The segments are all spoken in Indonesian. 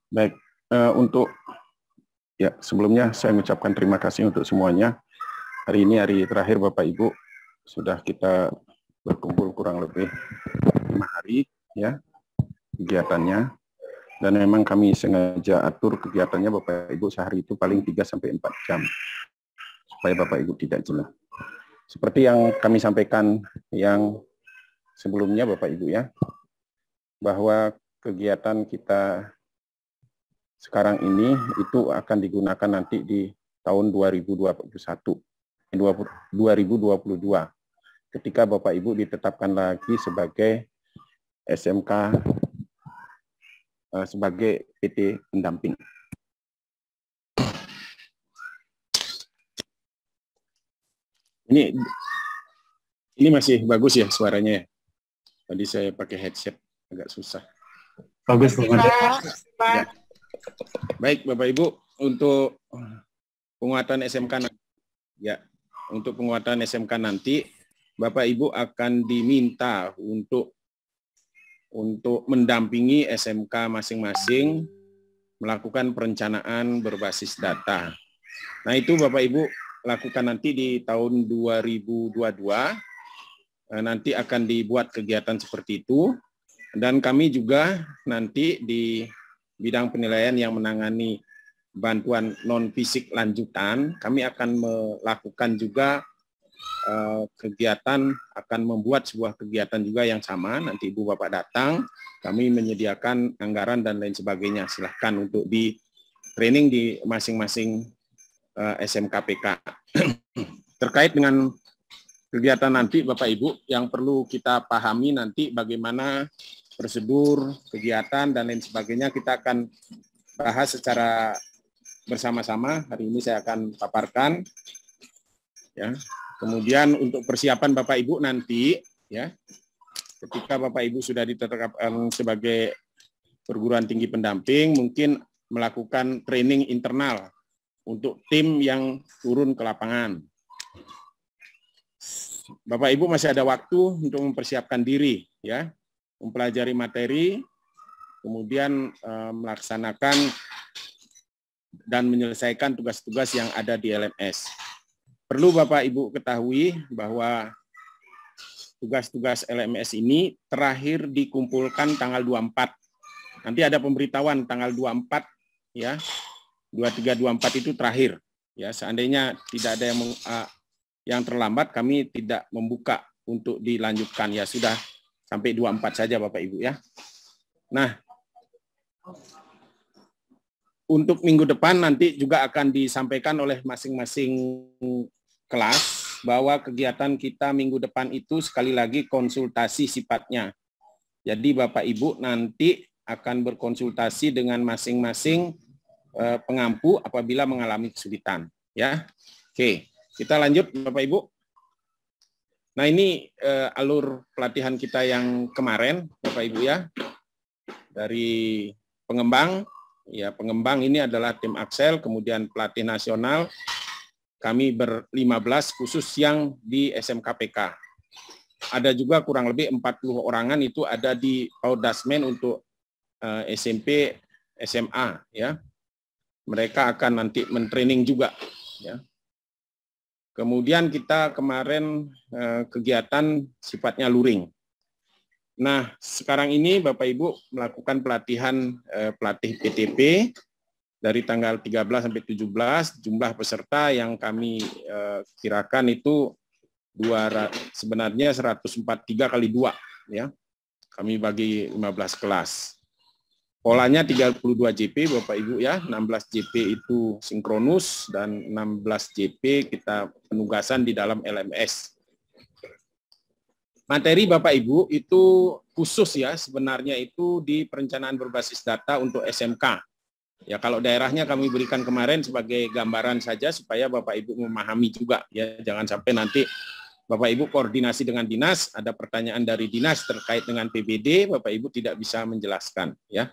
Baik, untuk sebelumnya saya mengucapkan terima kasih untuk semuanya. Hari ini hari terakhir Bapak Ibu, sudah kita berkumpul kurang lebih 5 hari ya kegiatannya. Dan memang kami sengaja atur kegiatannya Bapak Ibu sehari itu paling 3 sampai 4 jam supaya Bapak Ibu tidak jenuh. Seperti yang kami sampaikan yang sebelumnya Bapak Ibu ya, bahwa kegiatan kita sekarang ini itu akan digunakan nanti di tahun 2021, 2022, ketika Bapak Ibu ditetapkan lagi sebagai SMK, sebagai PT pendamping. Ini masih bagus ya suaranya ya? Tadi saya pakai headset, agak susah. Bagus, Pak. Ya. Baik, Bapak Ibu, untuk penguatan SMK nanti, Bapak Ibu akan diminta untuk mendampingi SMK masing-masing melakukan perencanaan berbasis data. Nah, itu Bapak Ibu lakukan nanti di tahun 2022. Nanti akan dibuat kegiatan seperti itu, dan kami juga nanti di bidang penilaian yang menangani bantuan non-fisik lanjutan, kami akan melakukan juga kegiatan, akan membuat sebuah kegiatan juga yang sama. Nanti Ibu Bapak datang, kami menyediakan anggaran dan lain sebagainya. Silahkan untuk di training di masing-masing SMKPK. Terkait dengan kegiatan nanti Bapak Ibu, yang perlu kita pahami nanti bagaimana prosedur, kegiatan, dan lain sebagainya kita akan bahas secara bersama-sama. Hari ini saya akan paparkan. Ya. Kemudian untuk persiapan Bapak Ibu nanti, ya, ketika Bapak Ibu sudah ditetapkan sebagai perguruan tinggi pendamping, mungkin melakukan training internal untuk tim yang turun ke lapangan. Bapak Ibu masih ada waktu untuk mempersiapkan diri, ya, mempelajari materi, kemudian melaksanakan dan menyelesaikan tugas-tugas yang ada di LMS. Perlu Bapak Ibu ketahui bahwa tugas-tugas LMS ini terakhir dikumpulkan tanggal 24. Nanti ada pemberitahuan tanggal 24, ya, 23, 24 itu terakhir. Ya, seandainya tidak ada yang terlambat, kami tidak membuka untuk dilanjutkan. Ya sudah sampai 24 saja Bapak Ibu ya. Nah, untuk minggu depan nanti juga akan disampaikan oleh masing-masing kelas bahwa kegiatan kita minggu depan itu sekali lagi konsultasi sifatnya. Jadi Bapak Ibu nanti akan berkonsultasi dengan masing-masing pengampu apabila mengalami kesulitan. Ya, oke. Kita lanjut Bapak Ibu. Nah, ini alur pelatihan kita yang kemarin Bapak Ibu ya. Dari pengembang, ya pengembang ini adalah tim Axel, kemudian pelatih nasional, kami ber-15 khusus yang di SMKPK. Ada juga kurang lebih 40 orangan itu ada di Paudasmen untuk SMP, SMA ya. Mereka akan nanti mentraining juga ya. Kemudian kita kemarin kegiatan sifatnya luring. Nah, sekarang ini Bapak Ibu melakukan pelatihan pelatih PTP dari tanggal 13 sampai 17, jumlah peserta yang kami kirakan itu sebenarnya 143 kali 2 ya. Kami bagi 15 kelas. Polanya 32 JP Bapak Ibu ya, 16 JP itu sinkronus dan 16 JP kita penugasan di dalam LMS. Materi Bapak Ibu itu khusus ya, sebenarnya itu di perencanaan berbasis data untuk SMK. Ya, kalau daerahnya kami berikan kemarin sebagai gambaran saja supaya Bapak Ibu memahami juga ya, jangan sampai nanti Bapak Ibu koordinasi dengan dinas, ada pertanyaan dari dinas terkait dengan PBD, Bapak Ibu tidak bisa menjelaskan ya.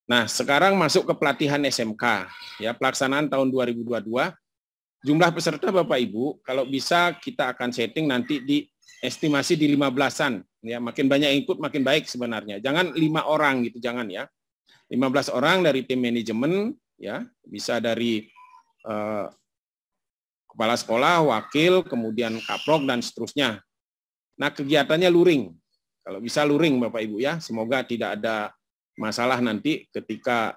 Nah, sekarang masuk ke pelatihan SMK ya, pelaksanaan tahun 2022. Jumlah peserta Bapak Ibu kalau bisa kita akan setting nanti di estimasi di 15-an ya, makin banyak yang ikut makin baik sebenarnya. Jangan 5 orang gitu, jangan ya. 15 orang dari tim manajemen, ya, bisa dari kepala sekolah, wakil, kemudian kaprok dan seterusnya. Nah, kegiatannya luring. Kalau bisa luring Bapak Ibu ya, semoga tidak ada masalah nanti ketika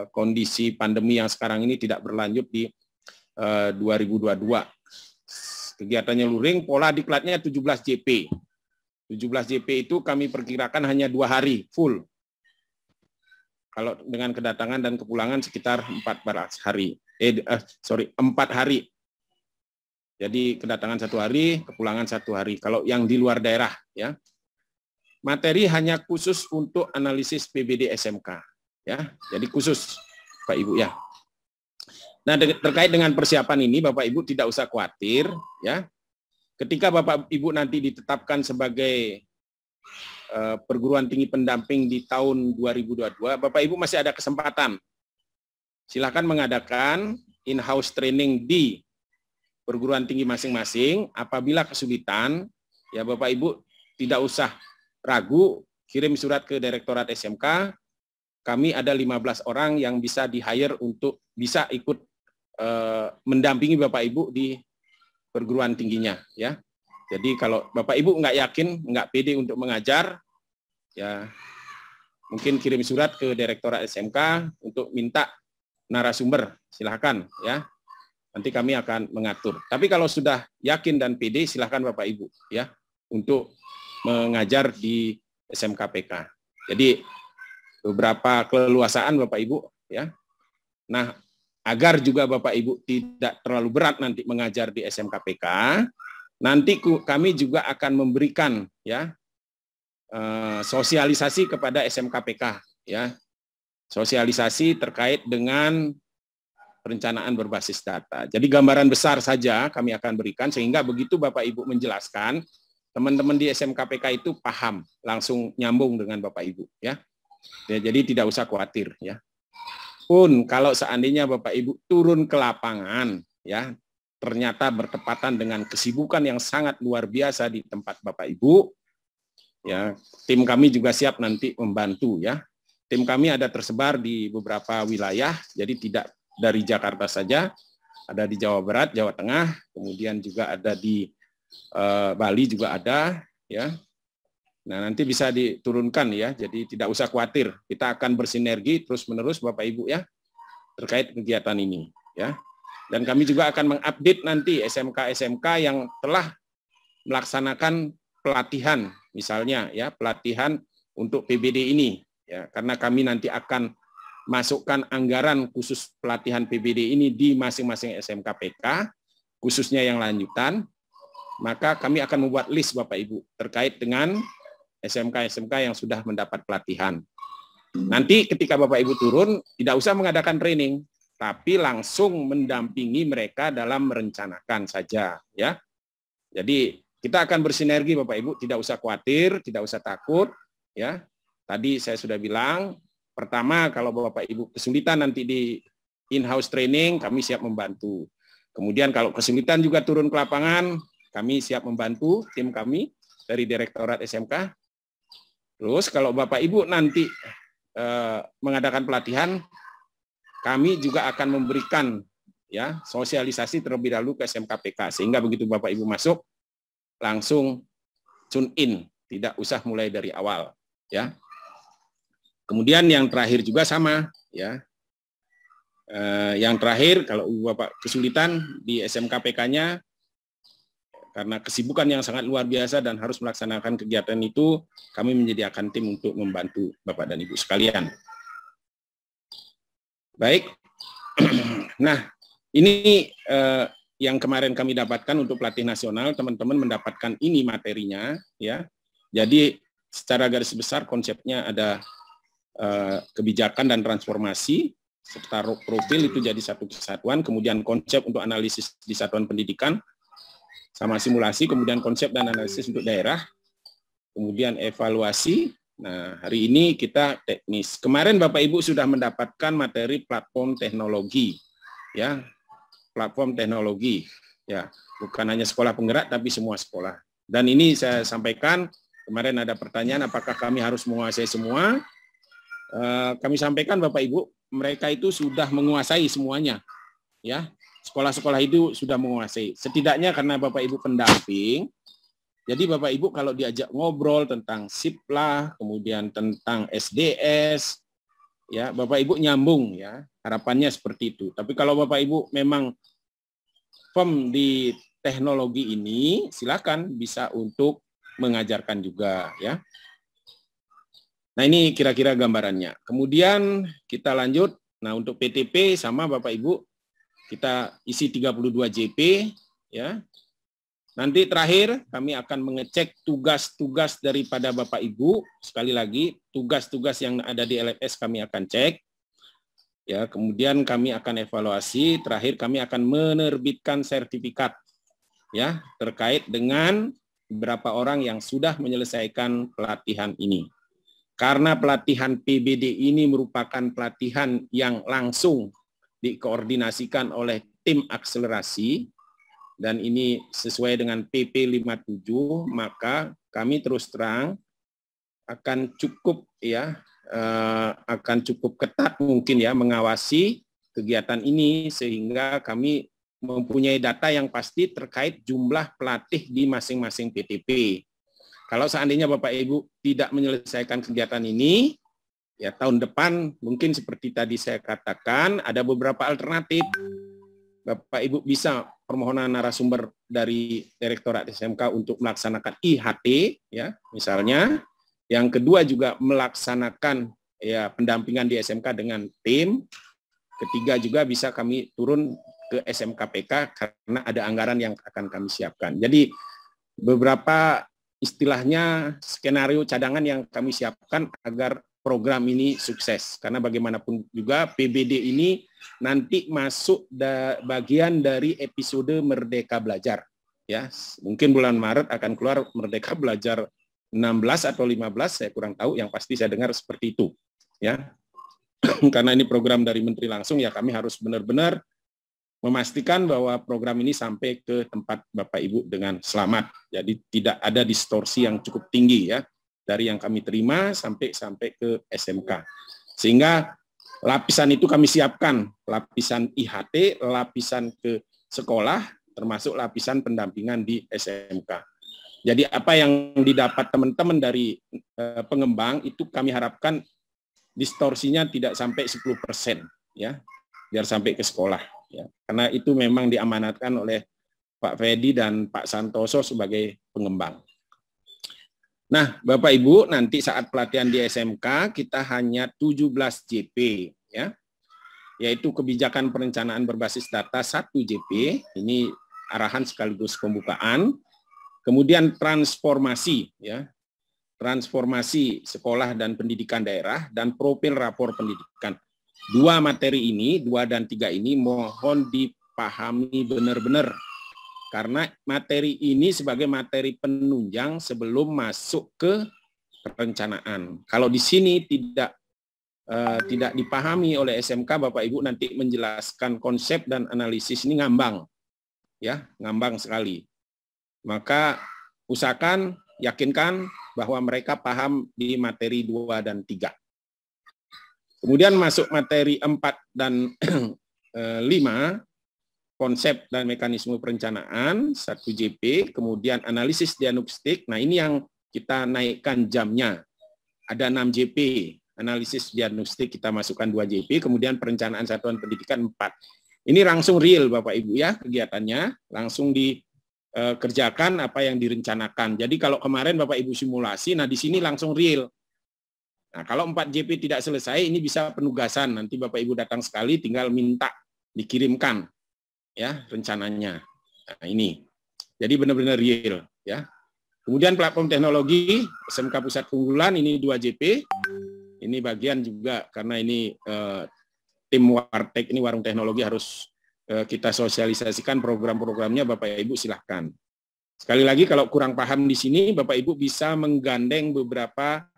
kondisi pandemi yang sekarang ini tidak berlanjut di 2022. Kegiatannya luring, pola diklatnya 17 JP. 17 JP itu kami perkirakan hanya 2 hari full. Kalau dengan kedatangan dan kepulangan sekitar 14 hari. 4 hari. Jadi kedatangan 1 hari, kepulangan 1 hari. Kalau yang di luar daerah, ya. Materi hanya khusus untuk analisis PBD SMK, ya. Jadi khusus, Pak Ibu ya. Nah, terkait dengan persiapan ini, Bapak Ibu tidak usah khawatir, ya. Ketika Bapak Ibu nanti ditetapkan sebagai perguruan tinggi pendamping di tahun 2022, Bapak Ibu masih ada kesempatan. Silakan mengadakan in-house training di perguruan tinggi masing-masing. Apabila kesulitan, ya Bapak Ibu tidak usah ragu, kirim surat ke Direktorat SMK. Kami ada 15 orang yang bisa di-hire untuk bisa ikut mendampingi Bapak Ibu di perguruan tingginya, ya. Jadi kalau Bapak Ibu nggak yakin, nggak pede untuk mengajar, ya mungkin kirim surat ke Direktorat SMK untuk minta narasumber, silahkan ya. Nanti kami akan mengatur. Tapi kalau sudah yakin dan pede, silahkan Bapak Ibu ya untuk mengajar di SMKPK. Jadi beberapa keleluasaan Bapak Ibu ya. Nah, agar juga Bapak Ibu tidak terlalu berat nanti mengajar di SMKPK, nanti kami juga akan memberikan ya sosialisasi kepada SMKPK ya. Sosialisasi terkait dengan perencanaan berbasis data. Jadi gambaran besar saja kami akan berikan sehingga begitu Bapak Ibu menjelaskan, teman-teman di SMKPK itu paham, langsung nyambung dengan Bapak Ibu ya. Jadi tidak usah khawatir ya. Pun kalau seandainya Bapak Ibu turun ke lapangan ya, ternyata bertepatan dengan kesibukan yang sangat luar biasa di tempat Bapak Ibu, ya tim kami juga siap nanti membantu ya. Tim kami ada tersebar di beberapa wilayah, jadi tidak dari Jakarta saja, ada di Jawa Barat, Jawa Tengah, kemudian juga ada di Bali juga ada, ya. Nah nanti bisa diturunkan ya, jadi tidak usah khawatir, kita akan bersinergi terus-menerus Bapak Ibu ya terkait kegiatan ini ya. Dan kami juga akan mengupdate nanti SMK-SMK yang telah melaksanakan pelatihan, misalnya ya pelatihan untuk PBD ini, ya karena kami nanti akan masukkan anggaran khusus pelatihan PBD ini di masing-masing SMKPK, khususnya yang lanjutan, maka kami akan membuat list Bapak Ibu terkait dengan SMK-SMK yang sudah mendapat pelatihan. Nanti ketika Bapak Ibu turun, tidak usah mengadakan training, tapi langsung mendampingi mereka dalam merencanakan saja, ya. Jadi kita akan bersinergi Bapak Ibu, tidak usah khawatir, tidak usah takut, ya. Tadi saya sudah bilang, pertama kalau Bapak Ibu kesulitan nanti di in-house training, kami siap membantu. Kemudian kalau kesulitan juga turun ke lapangan, kami siap membantu tim kami dari Direktorat SMK. Terus kalau Bapak Ibu nanti mengadakan pelatihan, kami juga akan memberikan ya sosialisasi terlebih dahulu ke SMKPK sehingga begitu Bapak Ibu masuk langsung tune in, tidak usah mulai dari awal ya. Kemudian yang terakhir juga sama ya. Yang terakhir kalau Bapak kesulitan di SMKPK-nya karena kesibukan yang sangat luar biasa dan harus melaksanakan kegiatan itu, kami menyediakan tim untuk membantu Bapak dan Ibu sekalian. Baik, nah ini yang kemarin kami dapatkan untuk pelatih nasional, teman-teman mendapatkan ini materinya, ya. Jadi secara garis besar konsepnya ada kebijakan dan transformasi, serta profil itu jadi satu kesatuan, kemudian konsep untuk analisis di satuan pendidikan, sama simulasi, kemudian konsep dan analisis untuk daerah, kemudian evaluasi. Nah, hari ini kita teknis. Kemarin Bapak Ibu sudah mendapatkan materi platform teknologi, ya, platform teknologi, ya, bukan hanya sekolah penggerak tapi semua sekolah. Dan ini saya sampaikan kemarin ada pertanyaan apakah kami harus menguasai semua? kami sampaikan Bapak Ibu, mereka itu sudah menguasai semuanya, ya. Sekolah-sekolah itu sudah menguasai. Setidaknya karena Bapak Ibu pendamping, jadi Bapak Ibu kalau diajak ngobrol tentang SIP lah, kemudian tentang SDS, ya Bapak Ibu nyambung, ya. Harapannya seperti itu. Tapi kalau Bapak Ibu memang firm di teknologi ini, silakan bisa untuk mengajarkan juga, ya. Nah, ini kira-kira gambarannya. Kemudian kita lanjut. Nah, untuk PTP sama Bapak Ibu kita isi 32 JP, ya. Nanti terakhir kami akan mengecek tugas-tugas daripada Bapak Ibu. Sekali lagi, tugas-tugas yang ada di LMS kami akan cek. Ya, kemudian kami akan evaluasi, terakhir kami akan menerbitkan sertifikat, ya, terkait dengan berapa orang yang sudah menyelesaikan pelatihan ini. Karena pelatihan PBD ini merupakan pelatihan yang langsung dikoordinasikan oleh tim akselerasi, dan ini sesuai dengan PP 57, maka kami terus terang akan cukup, ya, akan cukup ketat mungkin, ya, mengawasi kegiatan ini sehingga kami mempunyai data yang pasti terkait jumlah pelatih di masing-masing PTP. Kalau seandainya Bapak Ibu tidak menyelesaikan kegiatan ini, ya tahun depan mungkin seperti tadi saya katakan ada beberapa alternatif. Bapak Ibu bisa permohonan narasumber dari Direktorat SMK untuk melaksanakan IHT, ya misalnya. Yang kedua juga melaksanakan, ya, pendampingan di SMK dengan tim. Ketiga juga bisa kami turun ke SMKPK karena ada anggaran yang akan kami siapkan. Jadi beberapa istilahnya skenario cadangan yang kami siapkan agar program ini sukses. Karena bagaimanapun juga PBD ini nanti masuk bagian dari episode Merdeka Belajar. Ya, mungkin bulan Maret akan keluar Merdeka Belajar 16 atau 15, saya kurang tahu, yang pasti saya dengar seperti itu. Ya, karena ini program dari Menteri langsung, ya kami harus benar-benar memastikan bahwa program ini sampai ke tempat Bapak Ibu dengan selamat. Jadi tidak ada distorsi yang cukup tinggi, ya, dari yang kami terima sampai ke SMK. Sehingga lapisan itu kami siapkan, lapisan IHT, lapisan ke sekolah, termasuk lapisan pendampingan di SMK. Jadi apa yang didapat teman-teman dari pengembang itu kami harapkan distorsinya tidak sampai 10%, ya, biar sampai ke sekolah. Ya, karena itu memang diamanatkan oleh Pak Fedi dan Pak Santoso sebagai pengembang. Nah, Bapak Ibu, nanti saat pelatihan di SMK kita hanya 17 JP, ya, yaitu kebijakan perencanaan berbasis data 1 JP, ini arahan sekaligus pembukaan. Kemudian transformasi, ya, transformasi sekolah dan pendidikan daerah dan profil rapor pendidikan. Dua materi ini, 2 dan 3 ini mohon dipahami benar-benar. Karena materi ini sebagai materi penunjang sebelum masuk ke perencanaan. Kalau di sini tidak dipahami oleh SMK, Bapak Ibu nanti menjelaskan konsep dan analisis ini ngambang. Ya, ngambang sekali. Maka usahakan, yakinkan bahwa mereka paham di materi 2 dan 3. Kemudian masuk materi 4 dan 5, konsep dan mekanisme perencanaan, 1 JP, kemudian analisis diagnostik. Nah, ini yang kita naikkan jamnya. Ada 6 JP, analisis diagnostik kita masukkan 2 JP, kemudian perencanaan satuan pendidikan 4. Ini langsung real Bapak Ibu, ya, kegiatannya, langsung dikerjakan apa yang direncanakan. Jadi kalau kemarin Bapak Ibu simulasi, nah di sini langsung real. Nah, kalau 4 JP tidak selesai, ini bisa penugasan. Nanti Bapak Ibu datang sekali, tinggal minta dikirimkan, ya, rencananya. Nah, ini. Jadi benar-benar real, ya. Kemudian platform teknologi SMK Pusat Keunggulan ini 2 JP. Ini bagian juga karena ini tim Wartek ini Warung Teknologi harus kita sosialisasikan program-programnya. Bapak Ibu silahkan. Sekali lagi kalau kurang paham di sini, Bapak Ibu bisa menggandeng beberapa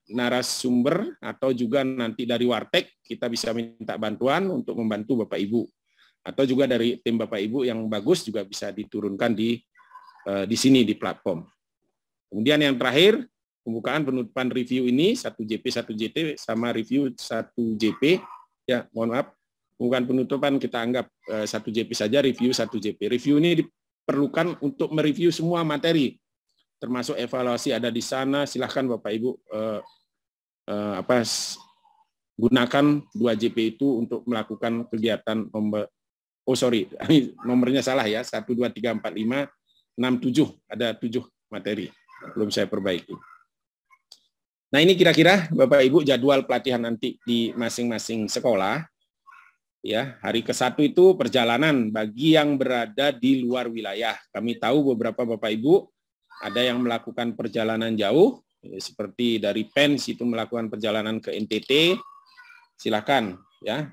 narasumber atau juga nanti dari Wartek kita bisa minta bantuan untuk membantu Bapak Ibu, atau juga dari tim Bapak Ibu yang bagus juga bisa diturunkan di sini di platform. Kemudian yang terakhir pembukaan, penutupan review ini 1 JP 1 JT sama review 1 JP. Ya, mohon maaf. Pembukaan penutupan kita anggap 1 JP saja, review 1 JP. Review ini diperlukan untuk mereview semua materi, termasuk evaluasi ada di sana. Silahkan Bapak Ibu gunakan 2 JP itu untuk melakukan kegiatan nomornya salah ya, 1, 2, 3, 4, 5, 6, 7, ada 7 materi, belum saya perbaiki. Nah ini kira-kira Bapak Ibu jadwal pelatihan nanti di masing-masing sekolah. Ya, hari ke-1 itu perjalanan bagi yang berada di luar wilayah. Kami tahu beberapa Bapak Ibu ada yang melakukan perjalanan jauh, seperti dari PENS itu melakukan perjalanan ke NTT, silakan ya.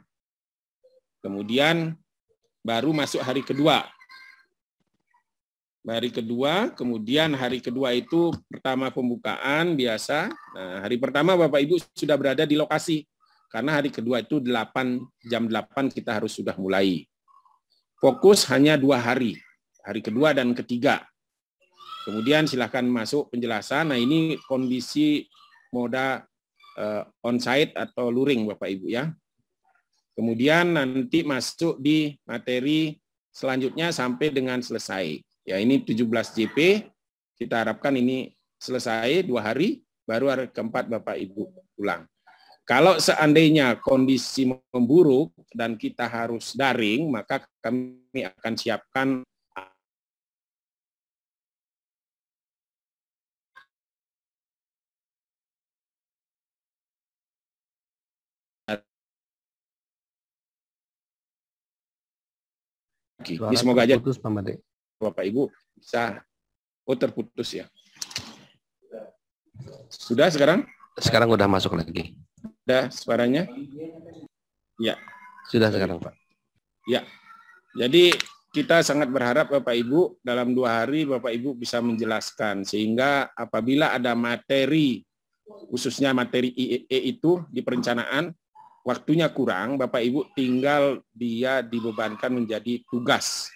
Kemudian baru masuk hari kedua. Kemudian hari kedua itu pertama pembukaan biasa. Nah, hari pertama Bapak Ibu sudah berada di lokasi. Karena hari kedua itu jam 8 kita harus sudah mulai. Fokus hanya 2 hari. Hari kedua dan ketiga. Kemudian silakan masuk penjelasan. Nah ini kondisi moda on-site atau luring Bapak Ibu ya. Kemudian nanti masuk di materi selanjutnya sampai dengan selesai. Ya ini 17 JP. Kita harapkan ini selesai 2 hari. Baru hari keempat Bapak Ibu pulang. Kalau seandainya kondisi memburuk dan kita harus daring, maka kami akan siapkan Suara semoga aja terputus, Pak Made. Bapak Ibu bisa terputus ya. Sudah sekarang? Sekarang udah masuk lagi. Sudah suaranya? Ya. Sudah sekarang, Pak. Ya. Jadi kita sangat berharap Bapak Ibu dalam 2 hari Bapak Ibu bisa menjelaskan sehingga apabila ada materi khususnya materi IE itu di perencanaan waktunya kurang, Bapak Ibu tinggal dia dibebankan menjadi tugas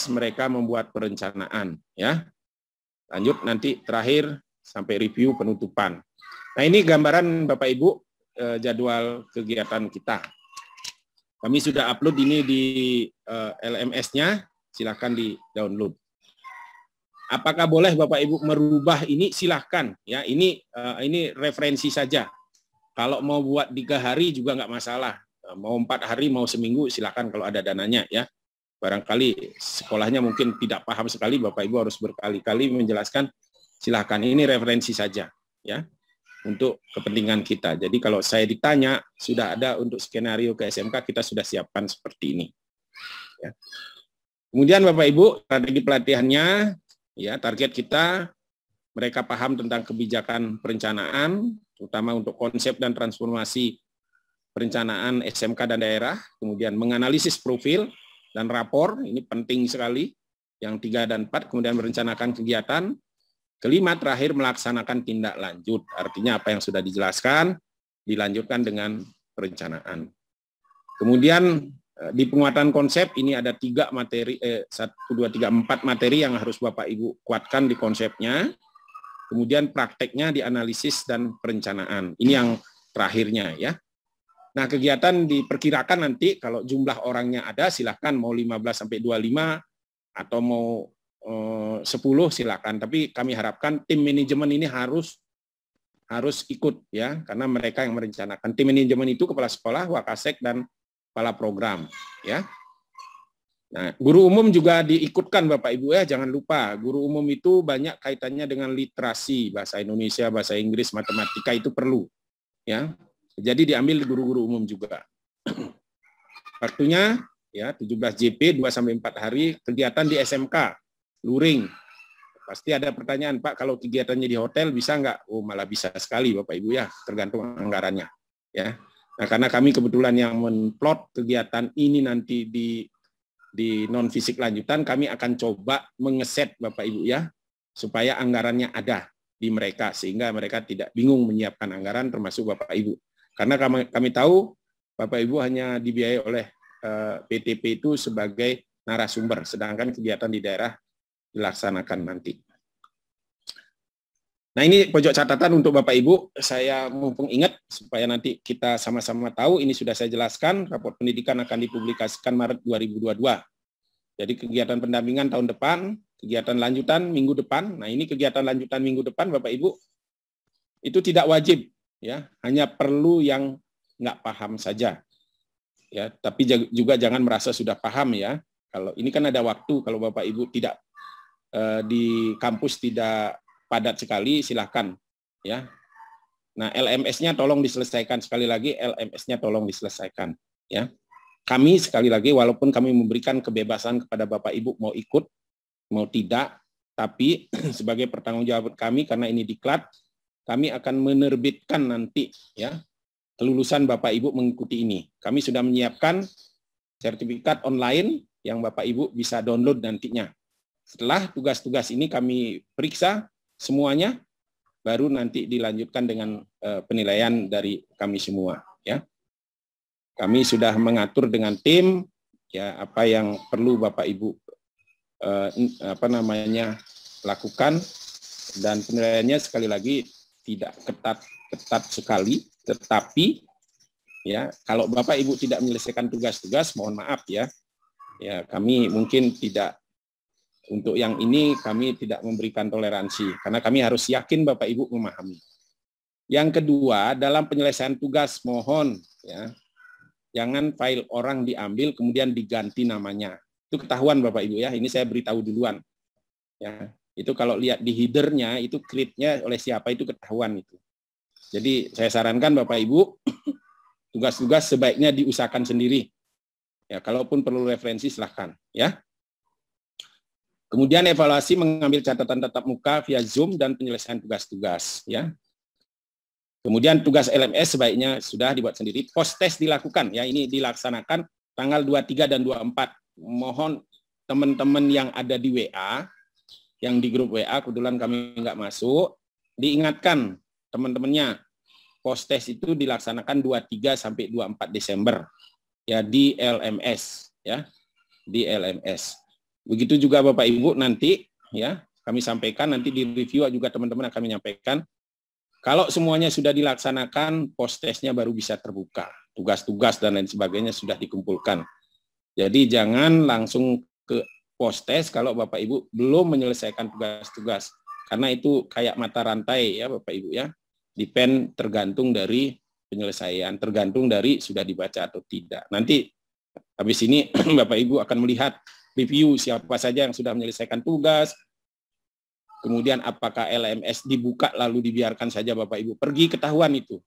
mereka membuat perencanaan ya. Lanjut nanti terakhir sampai review penutupan. Nah ini gambaran Bapak Ibu jadwal kegiatan kita. Kami sudah upload ini di LMS-nya, silakan di-download. Apakah boleh Bapak Ibu merubah ini? Silahkan ya. Ini referensi saja. Kalau mau buat 3 hari juga nggak masalah. Mau 4 hari, mau seminggu silakan kalau ada dananya ya. Barangkali sekolahnya mungkin tidak paham sekali, Bapak Ibu harus berkali-kali menjelaskan. Silahkan, ini referensi saja ya. Untuk kepentingan kita. Jadi kalau saya ditanya sudah ada untuk skenario ke SMK, kita sudah siapkan seperti ini. Ya. Kemudian Bapak Ibu strategi pelatihannya, ya target kita mereka paham tentang kebijakan perencanaan, terutama untuk konsep dan transformasi perencanaan SMK dan daerah. Kemudian menganalisis profil dan rapor, ini penting sekali. Yang 3 dan 4, kemudian merencanakan kegiatan. Kelima, terakhir melaksanakan tindak lanjut. Artinya apa yang sudah dijelaskan, dilanjutkan dengan perencanaan. Kemudian di penguatan konsep, ini ada 3 materi, 1, 2, 3, 4 materi yang harus Bapak Ibu kuatkan di konsepnya. Kemudian prakteknya di analisis dan perencanaan. Ini yang terakhirnya ya. Nah kegiatan diperkirakan nanti kalau jumlah orangnya ada, silahkan mau 15 sampai 25 atau mau 10 silakan, tapi kami harapkan tim manajemen ini harus ikut ya, karena mereka yang merencanakan. Tim manajemen itu kepala sekolah, wakasek dan kepala program ya. Nah, guru umum juga diikutkan Bapak Ibu ya, jangan lupa guru umum itu banyak kaitannya dengan literasi, bahasa Indonesia, bahasa Inggris, matematika itu perlu ya. Jadi diambil guru-guru umum juga. Waktunya ya 17 JP 2 sampai 4 hari kegiatan di SMK. Luring. Pasti ada pertanyaan, Pak, kalau kegiatannya di hotel bisa nggak? Oh, malah bisa sekali Bapak Ibu ya, tergantung anggarannya. Ya. Nah, karena kami kebetulan yang menplot kegiatan ini nanti di non-fisik lanjutan, kami akan coba mengeset Bapak Ibu ya, supaya anggarannya ada di mereka, sehingga mereka tidak bingung menyiapkan anggaran termasuk Bapak Ibu. Karena kami tahu Bapak Ibu hanya dibiayai oleh PTP itu sebagai narasumber, sedangkan kegiatan di daerah dilaksanakan nanti. Nah, ini pojok catatan untuk Bapak Ibu, saya mumpung ingat supaya nanti kita sama-sama tahu, ini sudah saya jelaskan, raport pendidikan akan dipublikasikan Maret 2022. Jadi kegiatan pendampingan tahun depan, kegiatan lanjutan minggu depan. Nah, ini kegiatan lanjutan minggu depan Bapak Ibu, itu tidak wajib, ya, hanya perlu yang nggak paham saja. Ya, tapi juga jangan merasa sudah paham ya. Kalau ini kan ada waktu, kalau Bapak Ibu tidak di kampus tidak padat sekali, silahkan ya. Nah, LMS-nya tolong diselesaikan, sekali lagi LMS-nya tolong diselesaikan ya. Kami sekali lagi walaupun kami memberikan kebebasan kepada Bapak Ibu mau ikut mau tidak, tapi sebagai pertanggungjawaban kami karena ini diklat, kami akan menerbitkan nanti ya kelulusan Bapak Ibu mengikuti ini. Kami sudah menyiapkan sertifikat online yang Bapak Ibu bisa download nantinya. Setelah tugas-tugas ini kami periksa semuanya, baru nanti dilanjutkan dengan penilaian dari kami semua. Ya, kami sudah mengatur dengan tim ya apa yang perlu Bapak Ibu lakukan, dan penilaiannya sekali lagi tidak ketat sekali, tetapi ya kalau Bapak Ibu tidak menyelesaikan tugas-tugas, mohon maaf ya, kami mungkin tidak. Untuk yang ini kami tidak memberikan toleransi, karena kami harus yakin Bapak Ibu memahami. Yang kedua, dalam penyelesaian tugas mohon ya, jangan file orang diambil kemudian diganti namanya. Itu ketahuan Bapak Ibu ya, ini saya beritahu duluan. Ya, itu kalau lihat di headernya, itu create-nya oleh siapa itu ketahuan itu. Jadi saya sarankan Bapak Ibu, tugas-tugas sebaiknya diusahakan sendiri. Ya, kalaupun perlu referensi silahkan ya. Kemudian evaluasi mengambil catatan tatap muka via Zoom dan penyelesaian tugas-tugas. Ya. Kemudian tugas LMS sebaiknya sudah dibuat sendiri. Post test dilakukan, ya ini dilaksanakan tanggal 23 dan 24. Mohon teman-teman yang ada di WA, yang di grup WA, kebetulan kami nggak masuk, diingatkan teman-temannya. Post test itu dilaksanakan 23 sampai 24 Desember. Ya di LMS, ya di LMS. Begitu juga Bapak Ibu nanti ya kami sampaikan, nanti di review juga teman-teman akan menyampaikan kalau semuanya sudah dilaksanakan, post testnya baru bisa terbuka, tugas-tugas dan lain sebagainya sudah dikumpulkan. Jadi jangan langsung ke post test kalau Bapak Ibu belum menyelesaikan tugas-tugas, karena itu kayak mata rantai ya Bapak Ibu ya, depend tergantung dari penyelesaian, tergantung dari sudah dibaca atau tidak. Nanti habis ini Bapak Ibu akan melihat review siapa saja yang sudah menyelesaikan tugas, kemudian apakah LMS dibuka lalu dibiarkan saja Bapak Ibu pergi, ketahuan itu.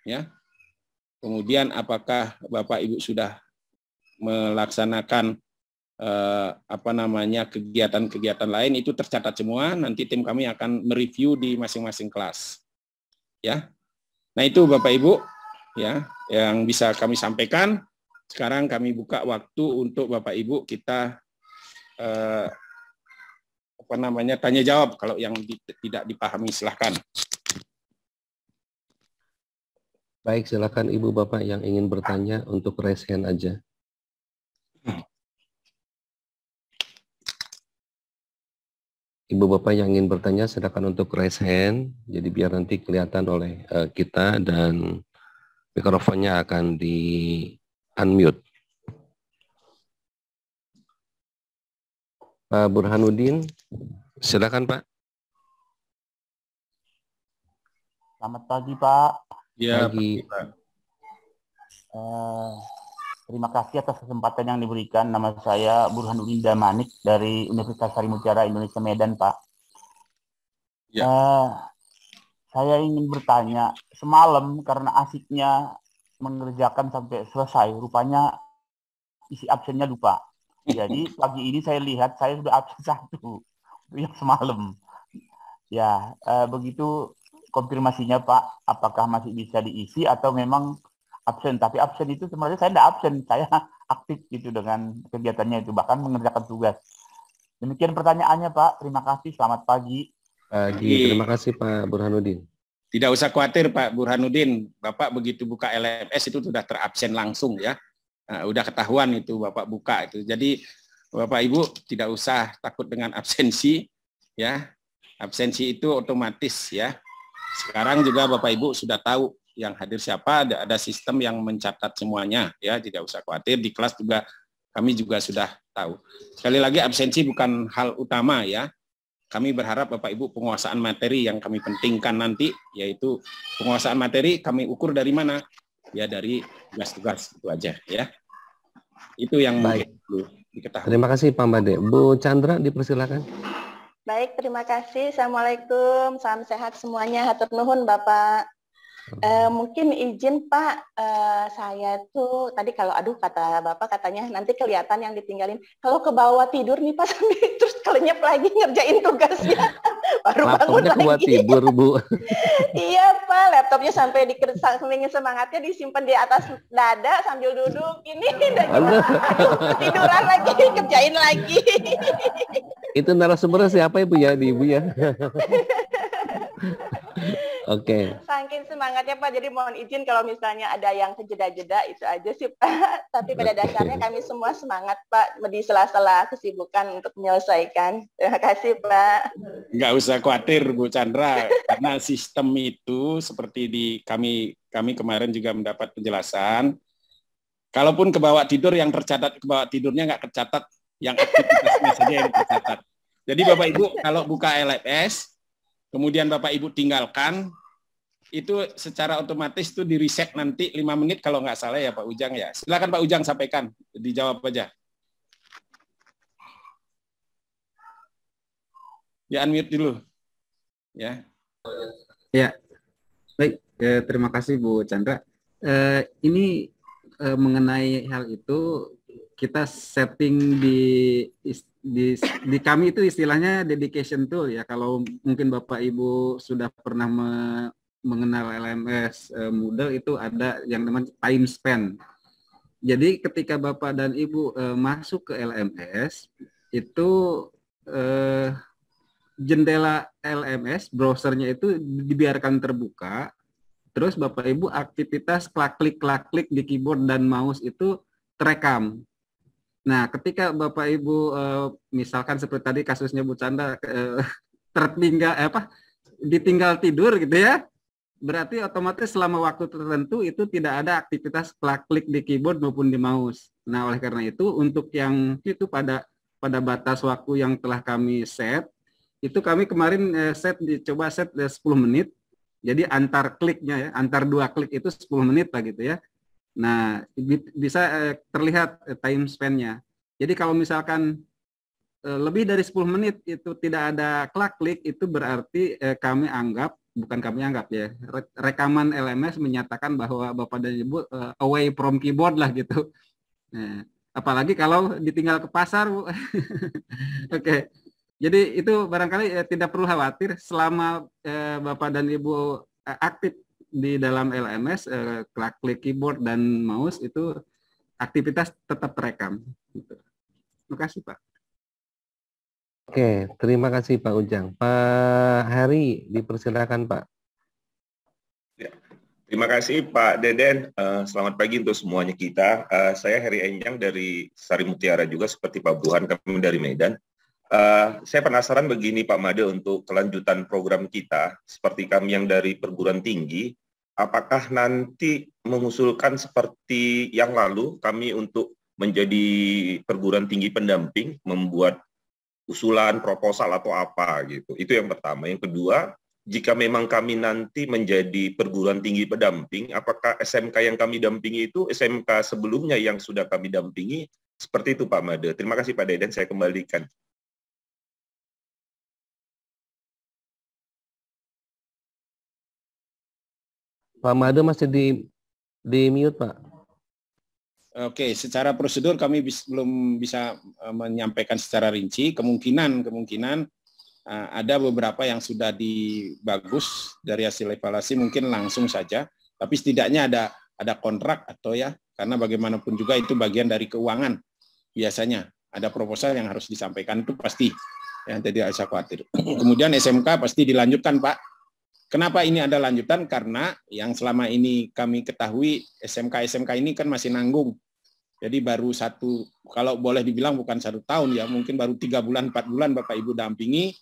Ya. Kemudian apakah Bapak Ibu sudah melaksanakan kegiatan-kegiatan lain, itu tercatat semua, nanti tim kami akan mereview di masing-masing kelas. Ya. Nah, itu Bapak Ibu ya yang bisa kami sampaikan. Sekarang kami buka waktu untuk Bapak Ibu kita tanya jawab kalau yang tidak dipahami, silahkan. Baik, silakan Ibu Bapak yang ingin bertanya untuk raise hand aja. Ibu Bapak yang ingin bertanya silakan untuk raise hand, jadi biar nanti kelihatan oleh kita dan mikrofonnya akan di unmute. Pak Burhanuddin, silakan Pak. Selamat pagi Pak. Ya, pagi. Pak. Terima kasih atas kesempatan yang diberikan. Nama saya Burhanuddin Damanik dari Universitas Sarimutyara Indonesia Medan Pak. Ya. Saya ingin bertanya, semalam karena asiknya mengerjakan sampai selesai, rupanya isi absennya lupa. Jadi pagi ini saya lihat saya sudah absen 1 yang semalam. Ya, begitu konfirmasinya Pak, apakah masih bisa diisi atau memang absen? Tapi absen itu sebenarnya saya tidak absen, saya aktif gitu dengan kegiatannya itu, bahkan mengerjakan tugas. Demikian pertanyaannya Pak, terima kasih, selamat pagi. Terima kasih Pak Burhanuddin. Tidak usah khawatir Pak Burhanuddin, Bapak begitu buka LMS itu sudah terabsen langsung ya. Nah, udah ketahuan itu Bapak buka itu. Jadi Bapak Ibu tidak usah takut dengan absensi ya. Absensi itu otomatis ya. Sekarang juga Bapak Ibu sudah tahu yang hadir siapa, ada sistem yang mencatat semuanya ya, tidak usah khawatir. Di kelas juga kami juga sudah tahu. Sekali lagi absensi bukan hal utama ya. Kami berharap Bapak Ibu penguasaan materi yang kami pentingkan nanti, yaitu penguasaan materi kami ukur dari mana? Ya dari tugas-tugas itu aja ya. Itu yang baik perlu diketahui. Terima kasih Pak Made. Bu Chandra dipersilakan. Baik, terima kasih. Assalamualaikum, salam sehat semuanya. Hatur nuhun Bapak. Mungkin izin Pak, saya tuh tadi kalau kata Bapak katanya nanti kelihatan yang ditinggalin. Kalau ke bawah tidur nih Pak, terus kelenyap lagi ngerjain tugasnya. Baru bangun lagi. Laptopnya tidur Bu. Iya Pak, laptopnya sampai saking semangatnya disimpan di atas dada sambil duduk. Ini dan ketiduran lagi, kerjain lagi. Itu narasumbernya siapa Ibu ya, di Ibu ya? Oke. Saking semangatnya Pak, jadi mohon izin kalau misalnya ada yang kejeda-jeda itu aja sih Pak. Tapi pada dasarnya kami semua semangat Pak di sela-sela kesibukan untuk menyelesaikan. Terima kasih Pak. Nggak usah khawatir Bu Chandra, karena sistem itu seperti di kami kemarin juga mendapat penjelasan. Kalaupun kebawa tidur, yang tercatat kebawa tidurnya nggak tercatat, yang aktivitasnya saja yang tercatat. Jadi Bapak Ibu kalau buka LMS, kemudian Bapak Ibu tinggalkan, itu secara otomatis itu di reset nanti 5 menit kalau nggak salah ya Pak Ujang ya. Silakan Pak Ujang sampaikan, dijawab aja. Ya unmute dulu. Ya. Ya, baik. Terima kasih Bu Chandra. Ini mengenai hal itu kita setting di kami itu istilahnya dedication tool ya. Kalau mungkin Bapak Ibu sudah pernah mengenal LMS Moodle, itu ada yang namanya time span. Jadi ketika Bapak dan Ibu masuk ke LMS itu jendela LMS browsernya itu dibiarkan terbuka. Terus Bapak Ibu aktivitas klik-klik di keyboard dan mouse itu terekam. Nah, ketika Bapak Ibu misalkan seperti tadi kasusnya Bu Chandra ditinggal tidur gitu ya, berarti otomatis selama waktu tertentu itu tidak ada aktivitas klik di keyboard maupun di mouse. Nah, oleh karena itu untuk yang itu pada batas waktu yang telah kami set, itu kami kemarin coba set 10 menit. Jadi antar kliknya ya, antar 2 klik itu 10 menit lah gitu ya. Nah, bisa terlihat time span-nya. Jadi kalau misalkan lebih dari 10 menit itu tidak ada klik, itu berarti bukan kami anggap ya, rekaman LMS menyatakan bahwa Bapak dan Ibu away from keyboard lah gitu. Nah, apalagi kalau ditinggal ke pasar, Bu. Oke. Jadi itu barangkali tidak perlu khawatir selama Bapak dan Ibu aktif di dalam LMS, klik keyboard dan mouse itu aktivitas tetap terekam. Terima kasih Pak. Oke, terima kasih Pak Ujang. Pak Heri, dipersilakan Pak. Ya, terima kasih Pak Deden. Selamat pagi untuk semuanya kita. Saya Heri Enjang dari Sari Mutiara juga seperti Pak Burhan, kami dari Medan. Saya penasaran begini Pak Made, untuk kelanjutan program kita, seperti kami yang dari perguruan tinggi, apakah nanti mengusulkan seperti yang lalu kami untuk menjadi perguruan tinggi pendamping, membuat usulan, proposal atau apa gitu. Itu yang pertama. Yang kedua, jika memang kami nanti menjadi perguruan tinggi pendamping, apakah SMK yang kami dampingi itu SMK sebelumnya yang sudah kami dampingi? Seperti itu Pak Made. Terima kasih Pak Deden, saya kembalikan. Pak Made masih di mute, Pak. Oke, secara prosedur kami belum bisa menyampaikan secara rinci. Kemungkinan ada beberapa yang sudah bagus dari hasil evaluasi, mungkin langsung saja. Tapi setidaknya ada kontrak atau ya, karena bagaimanapun juga itu bagian dari keuangan. Biasanya ada proposal yang harus disampaikan, itu pasti. Ya, jadi tidak usah khawatir. Kemudian SMK pasti dilanjutkan, Pak. Kenapa ini ada lanjutan? Karena yang selama ini kami ketahui SMK ini kan masih nanggung. Jadi baru kalau boleh dibilang bukan 1 tahun ya, mungkin baru 3 bulan, 4 bulan Bapak Ibu dampingi.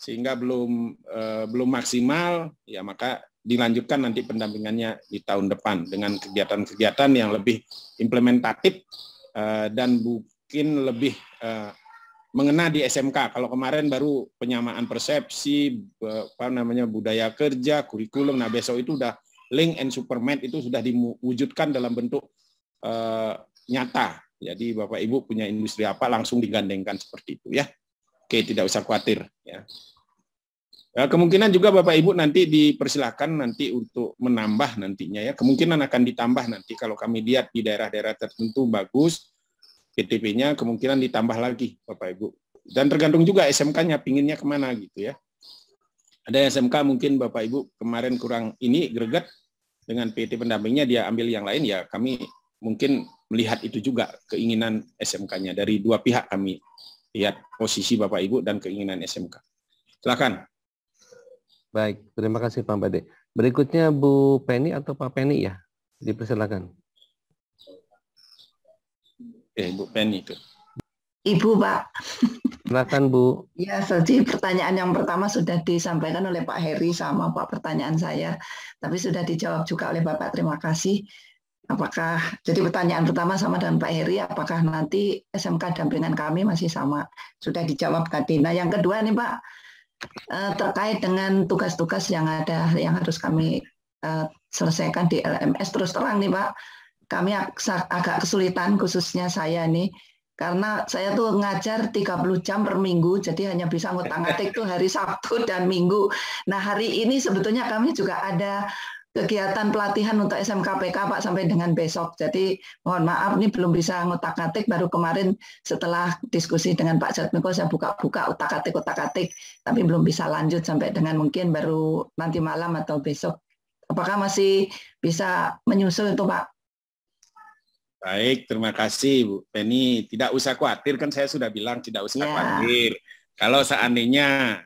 sehingga belum maksimal, ya maka dilanjutkan nanti pendampingannya di tahun depan dengan kegiatan-kegiatan yang lebih implementatif dan mungkin lebih mengena di SMK. Kalau kemarin baru penyamaan persepsi, budaya kerja, kurikulum. Nah besok itu udah link and supermed itu sudah diwujudkan dalam bentuk nyata. Jadi Bapak Ibu punya industri apa langsung digandengkan seperti itu ya. Oke, tidak usah khawatir ya. Kemungkinan juga Bapak Ibu nanti dipersilakan nanti untuk menambah nantinya ya. Kemungkinan akan ditambah nanti kalau kami lihat di daerah-daerah tertentu bagus PTP-nya, kemungkinan ditambah lagi Bapak Ibu. Dan tergantung juga SMK-nya pinginnya kemana gitu ya. Ada SMK mungkin Bapak Ibu kemarin kurang ini greget dengan PT pendampingnya dia ambil yang lain ya, kami mungkin melihat itu juga keinginan SMK-nya. Dari dua pihak kami lihat posisi Bapak Ibu dan keinginan SMK. Silakan. Baik, terima kasih Pak Bade. Berikutnya Bu Penny atau Pak Penny ya, dipersilakan. Bu Penny itu. Ibu Pak. Silakan Bu. Ya, jadi pertanyaan yang pertama sudah disampaikan oleh Pak Heri sama Pak pertanyaan saya, tapi sudah dijawab juga oleh Bapak. Terima kasih. Apakah jadi pertanyaan pertama sama dengan Pak Heri, apakah nanti SMK dampingan kami masih sama? Sudah dijawab tadi. Nah, yang kedua nih Pak, terkait dengan tugas-tugas yang ada yang harus kami selesaikan di LMS. Terus terang nih Pak, kami agak kesulitan khususnya saya nih, karena saya tuh ngajar 30 jam per minggu, jadi hanya bisa ngutak-ngatik tuh hari Sabtu dan Minggu. Nah hari ini sebetulnya kami juga ada kegiatan pelatihan untuk SMKPK Pak sampai dengan besok. Jadi mohon maaf nih belum bisa ngutak-ngatik, baru kemarin setelah diskusi dengan Pak Jatmiko saya buka-buka utak-atik, tapi belum bisa lanjut sampai dengan mungkin baru nanti malam atau besok. Apakah masih bisa menyusul itu Pak? Baik, terima kasih Bu Penny. Tidak usah khawatir, kan saya sudah bilang tidak usah khawatir. Kalau seandainya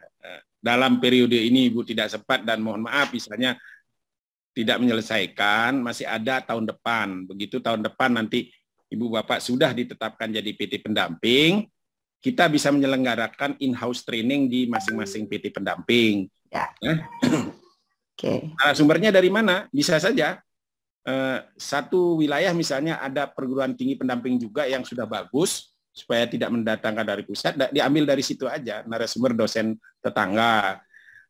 dalam periode ini Ibu tidak sempat dan mohon maaf misalnya tidak menyelesaikan, masih ada tahun depan. Begitu tahun depan nanti Ibu Bapak sudah ditetapkan jadi PT pendamping, kita bisa menyelenggarakan in-house training di masing-masing PT pendamping. Ya. Oke. Sumbernya dari mana? Bisa saja. Satu wilayah misalnya ada perguruan tinggi pendamping juga yang sudah bagus, supaya tidak mendatangkan dari pusat, diambil dari situ aja, narasumber dosen tetangga.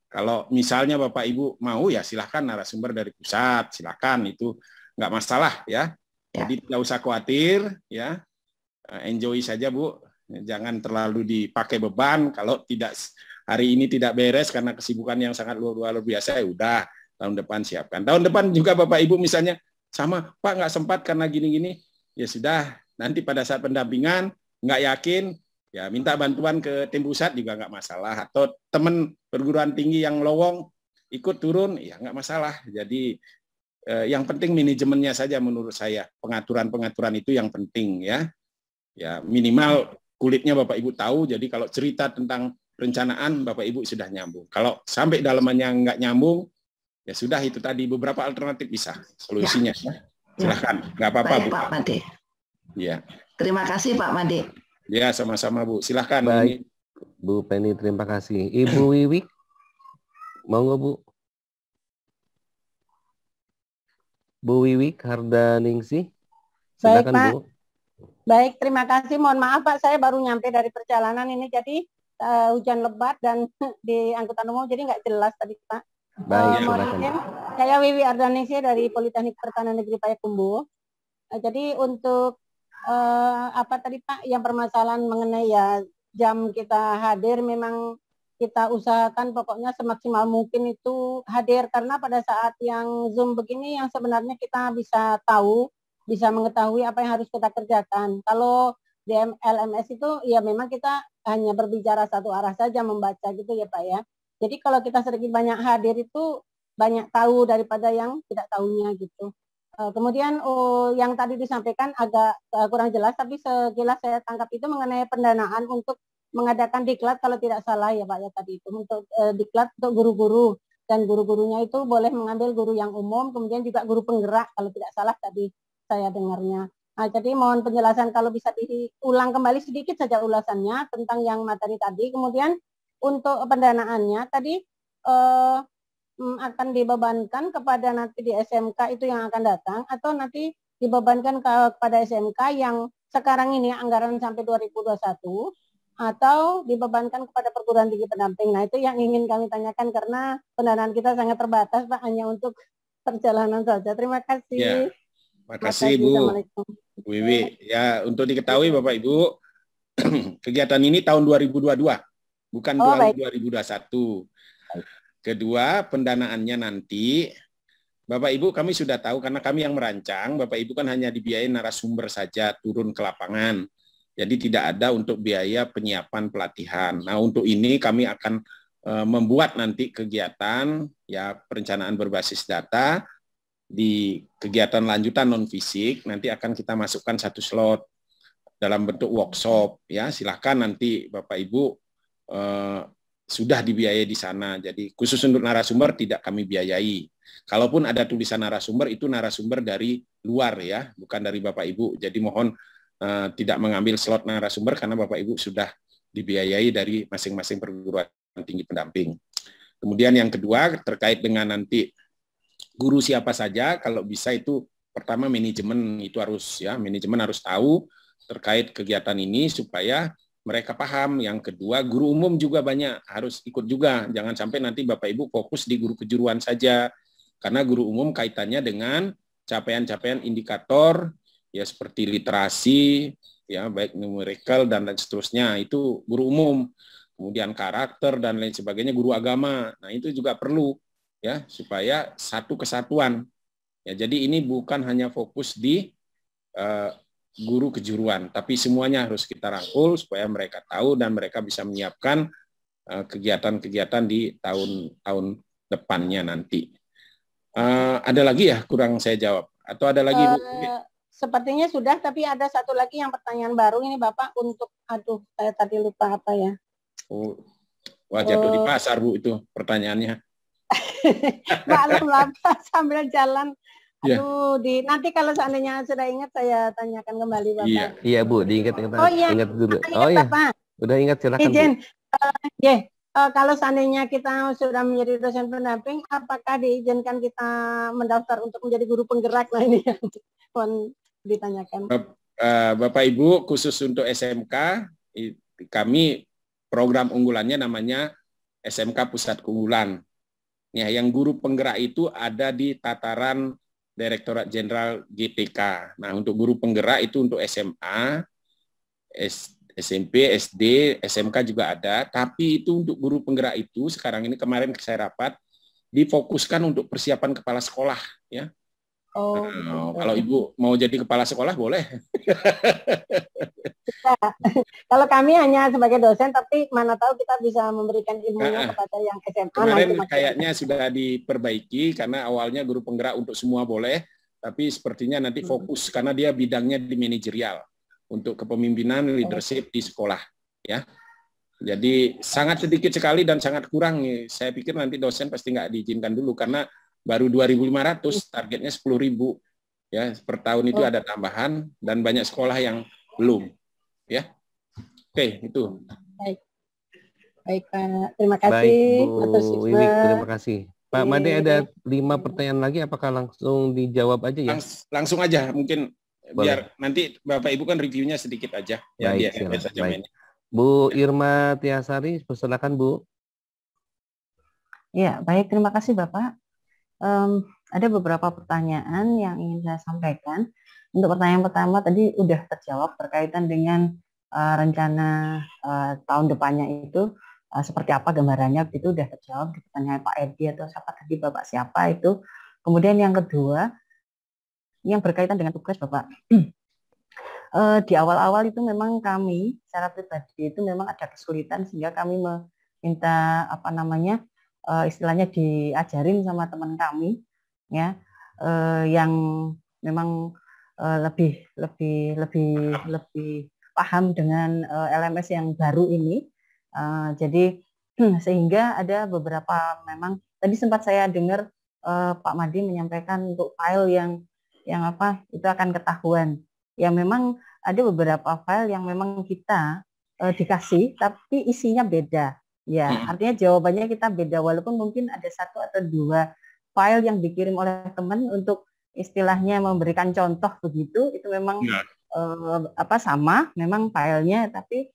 Kalau misalnya Bapak Ibu mau ya silahkan narasumber dari pusat, silahkan, itu nggak masalah ya. Jadi tidak usah khawatir ya, enjoy saja Bu, jangan terlalu dipakai beban. Kalau tidak hari ini tidak beres karena kesibukan yang sangat luar biasa, ya udah tahun depan siapkan. Tahun depan juga Bapak Ibu misalnya sama Pak nggak sempat karena gini-gini, ya sudah nanti pada saat pendampingan nggak yakin, ya minta bantuan ke tim pusat juga nggak masalah, atau teman perguruan tinggi yang lowong ikut turun ya nggak masalah. Jadi yang penting manajemennya saja menurut saya, pengaturan itu yang penting ya. Ya minimal kulitnya Bapak Ibu tahu, jadi kalau cerita tentang perencanaan Bapak Ibu sudah nyambung. Kalau sampai dalamannya nggak nyambung, ya sudah itu tadi beberapa alternatif bisa solusinya. Ya. Silahkan, nggak apa-apa Bu. Pak Made. Ya. Terima kasih Pak Made. Ya sama-sama Bu, silahkan. Baik, Bu Penny terima kasih. Ibu Wiwi, mau nggak Bu? Bu Wiwi Hardaningsih, silakan Baik, Pak. Bu. Baik, terima kasih. Mohon maaf Pak, saya baru nyampe dari perjalanan ini, jadi hujan lebat dan di angkutan umum jadi nggak jelas tadi Pak. Baik, silakan. Saya Wiwi Ardaningsih dari Politeknik Pertanian Negeri Payakumbuh. Jadi untuk apa tadi Pak, yang permasalahan mengenai ya jam kita hadir, memang kita usahakan pokoknya semaksimal mungkin itu hadir, karena pada saat yang Zoom begini yang sebenarnya kita bisa tahu, bisa mengetahui apa yang harus kita kerjakan. Kalau di LMS itu ya memang kita hanya berbicara satu arah saja, membaca gitu ya Pak ya. Jadi kalau kita sedikit banyak hadir itu banyak tahu daripada yang tidak tahunya gitu. Kemudian yang tadi disampaikan agak kurang jelas, tapi sekilas saya tangkap itu mengenai pendanaan untuk mengadakan diklat kalau tidak salah ya Pak ya tadi itu, untuk diklat untuk guru-guru, dan guru-gurunya itu boleh mengambil guru yang umum, kemudian juga guru penggerak kalau tidak salah tadi saya dengarnya. Nah, jadi mohon penjelasan kalau bisa diulang kembali sedikit saja ulasannya tentang yang materi tadi. Kemudian untuk pendanaannya tadi akan dibebankan kepada nanti di SMK itu yang akan datang, atau nanti dibebankan kepada SMK yang sekarang ini anggaran sampai 2021, atau dibebankan kepada perguruan tinggi pendamping. Nah, itu yang ingin kami tanyakan karena pendanaan kita sangat terbatas, Pak, hanya untuk perjalanan saja. Terima kasih. Ya, makasih Bu Wiwi. Ya, untuk diketahui Bapak Ibu, kegiatan ini tahun 2022, bukan 2021. Kedua, pendanaannya nanti, Bapak Ibu kami sudah tahu karena kami yang merancang, Bapak Ibu kan hanya dibiayai narasumber saja turun ke lapangan. Jadi tidak ada untuk biaya penyiapan pelatihan. Nah, untuk ini kami akan membuat nanti kegiatan ya perencanaan berbasis data di kegiatan lanjutan non fisik, nanti akan kita masukkan 1 slot dalam bentuk workshop ya. Silakan nanti Bapak Ibu sudah dibiayai di sana. Jadi khusus untuk narasumber tidak kami biayai. Kalaupun ada tulisan narasumber, itu narasumber dari luar ya, bukan dari Bapak Ibu. Jadi mohon tidak mengambil slot narasumber karena Bapak Ibu sudah dibiayai dari masing-masing perguruan tinggi pendamping. Kemudian yang kedua terkait dengan nanti guru siapa saja, kalau bisa itu pertama manajemen itu harus ya, manajemen harus tahu terkait kegiatan ini supaya mereka paham. Yang kedua, guru umum juga banyak harus ikut juga. Jangan sampai nanti Bapak Ibu fokus di guru kejuruan saja. Karena guru umum kaitannya dengan capaian-capaian indikator ya seperti literasi, ya baik numerical dan lain seterusnya. Itu guru umum. Kemudian karakter dan lain sebagainya guru agama. Nah, itu juga perlu ya supaya satu kesatuan. Ya, jadi ini bukan hanya fokus di guru kejuruan, tapi semuanya harus kita rangkul supaya mereka tahu dan mereka bisa menyiapkan kegiatan-kegiatan di tahun-tahun depannya nanti. Ada lagi ya kurang saya jawab? Atau ada lagi Bu? Sepertinya sudah, tapi ada satu lagi yang pertanyaan baru ini Bapak untuk, saya tadi lupa apa ya. Wah, jatuh di pasar Bu itu pertanyaannya. Maklum lah sambil jalan. Aduh, nanti kalau seandainya sudah ingat saya tanyakan kembali Bapak. Iya Bu, diingat-ingat. Oh iya, ingat dulu. Oh iya, Bapak. Udah ingat silakan. Izin, kalau seandainya kita sudah menjadi dosen pendamping, apakah diizinkan kita mendaftar untuk menjadi guru penggerak? Nah ini yang mohon ditanyakan. Bapak Ibu, khusus untuk SMK, kami program unggulannya namanya SMK Pusat Keunggulan. Ya, yang guru penggerak itu ada di tataran Direktorat Jenderal GTK. Nah, untuk guru penggerak itu untuk SMA, SMP, SD, SMK juga ada. Tapi itu untuk guru penggerak itu sekarang ini kemarin saya rapat difokuskan untuk persiapan kepala sekolah. Ya. Kalau Ibu mau jadi kepala sekolah boleh. Kalau kami hanya sebagai dosen, tapi mana tahu kita bisa memberikan ilmunya kepada yang SMA. Kemarin kayaknya sudah diperbaiki karena awalnya guru penggerak untuk semua boleh, tapi sepertinya nanti fokus karena dia bidangnya di manajerial untuk kepemimpinan leadership di sekolah. Ya, jadi sangat sedikit sekali dan sangat kurang. Saya pikir nanti dosen pasti nggak diizinkan dulu karena baru 2.500, targetnya 10.000. Ya, per tahun itu ada tambahan dan banyak sekolah yang belum. Ya, oke itu. Baik Pak, terima kasih. Baik Bu Wiwi, terima kasih. Pak Made ada 5 pertanyaan lagi, apakah langsung dijawab aja ya? Langsung aja, mungkin biar nanti Bapak Ibu kan reviewnya sedikit aja. Ya, baik, baik. Bu Irma Tiasari, silakan Bu. Ya, baik, terima kasih Bapak. Ada beberapa pertanyaan yang ingin saya sampaikan. Untuk pertanyaan pertama tadi udah terjawab berkaitan dengan rencana tahun depannya itu seperti apa gambarannya, itu udah terjawab di pertanyaan Pak Edi atau siapa tadi Bapak siapa itu. Kemudian yang kedua yang berkaitan dengan tugas Bapak. Di awal-awal itu memang kami secara pribadi itu memang ada kesulitan sehingga kami meminta istilahnya diajarin sama teman kami ya yang memang lebih paham dengan LMS yang baru ini. Jadi sehingga ada beberapa memang tadi sempat saya dengar Pak Madi menyampaikan untuk file yang itu akan ketahuan. Ya memang ada beberapa file yang memang kita dikasih tapi isinya beda. Ya, artinya jawabannya kita beda, walaupun mungkin ada 1 atau 2 file yang dikirim oleh teman untuk istilahnya memberikan contoh begitu, itu memang sama, memang filenya, tapi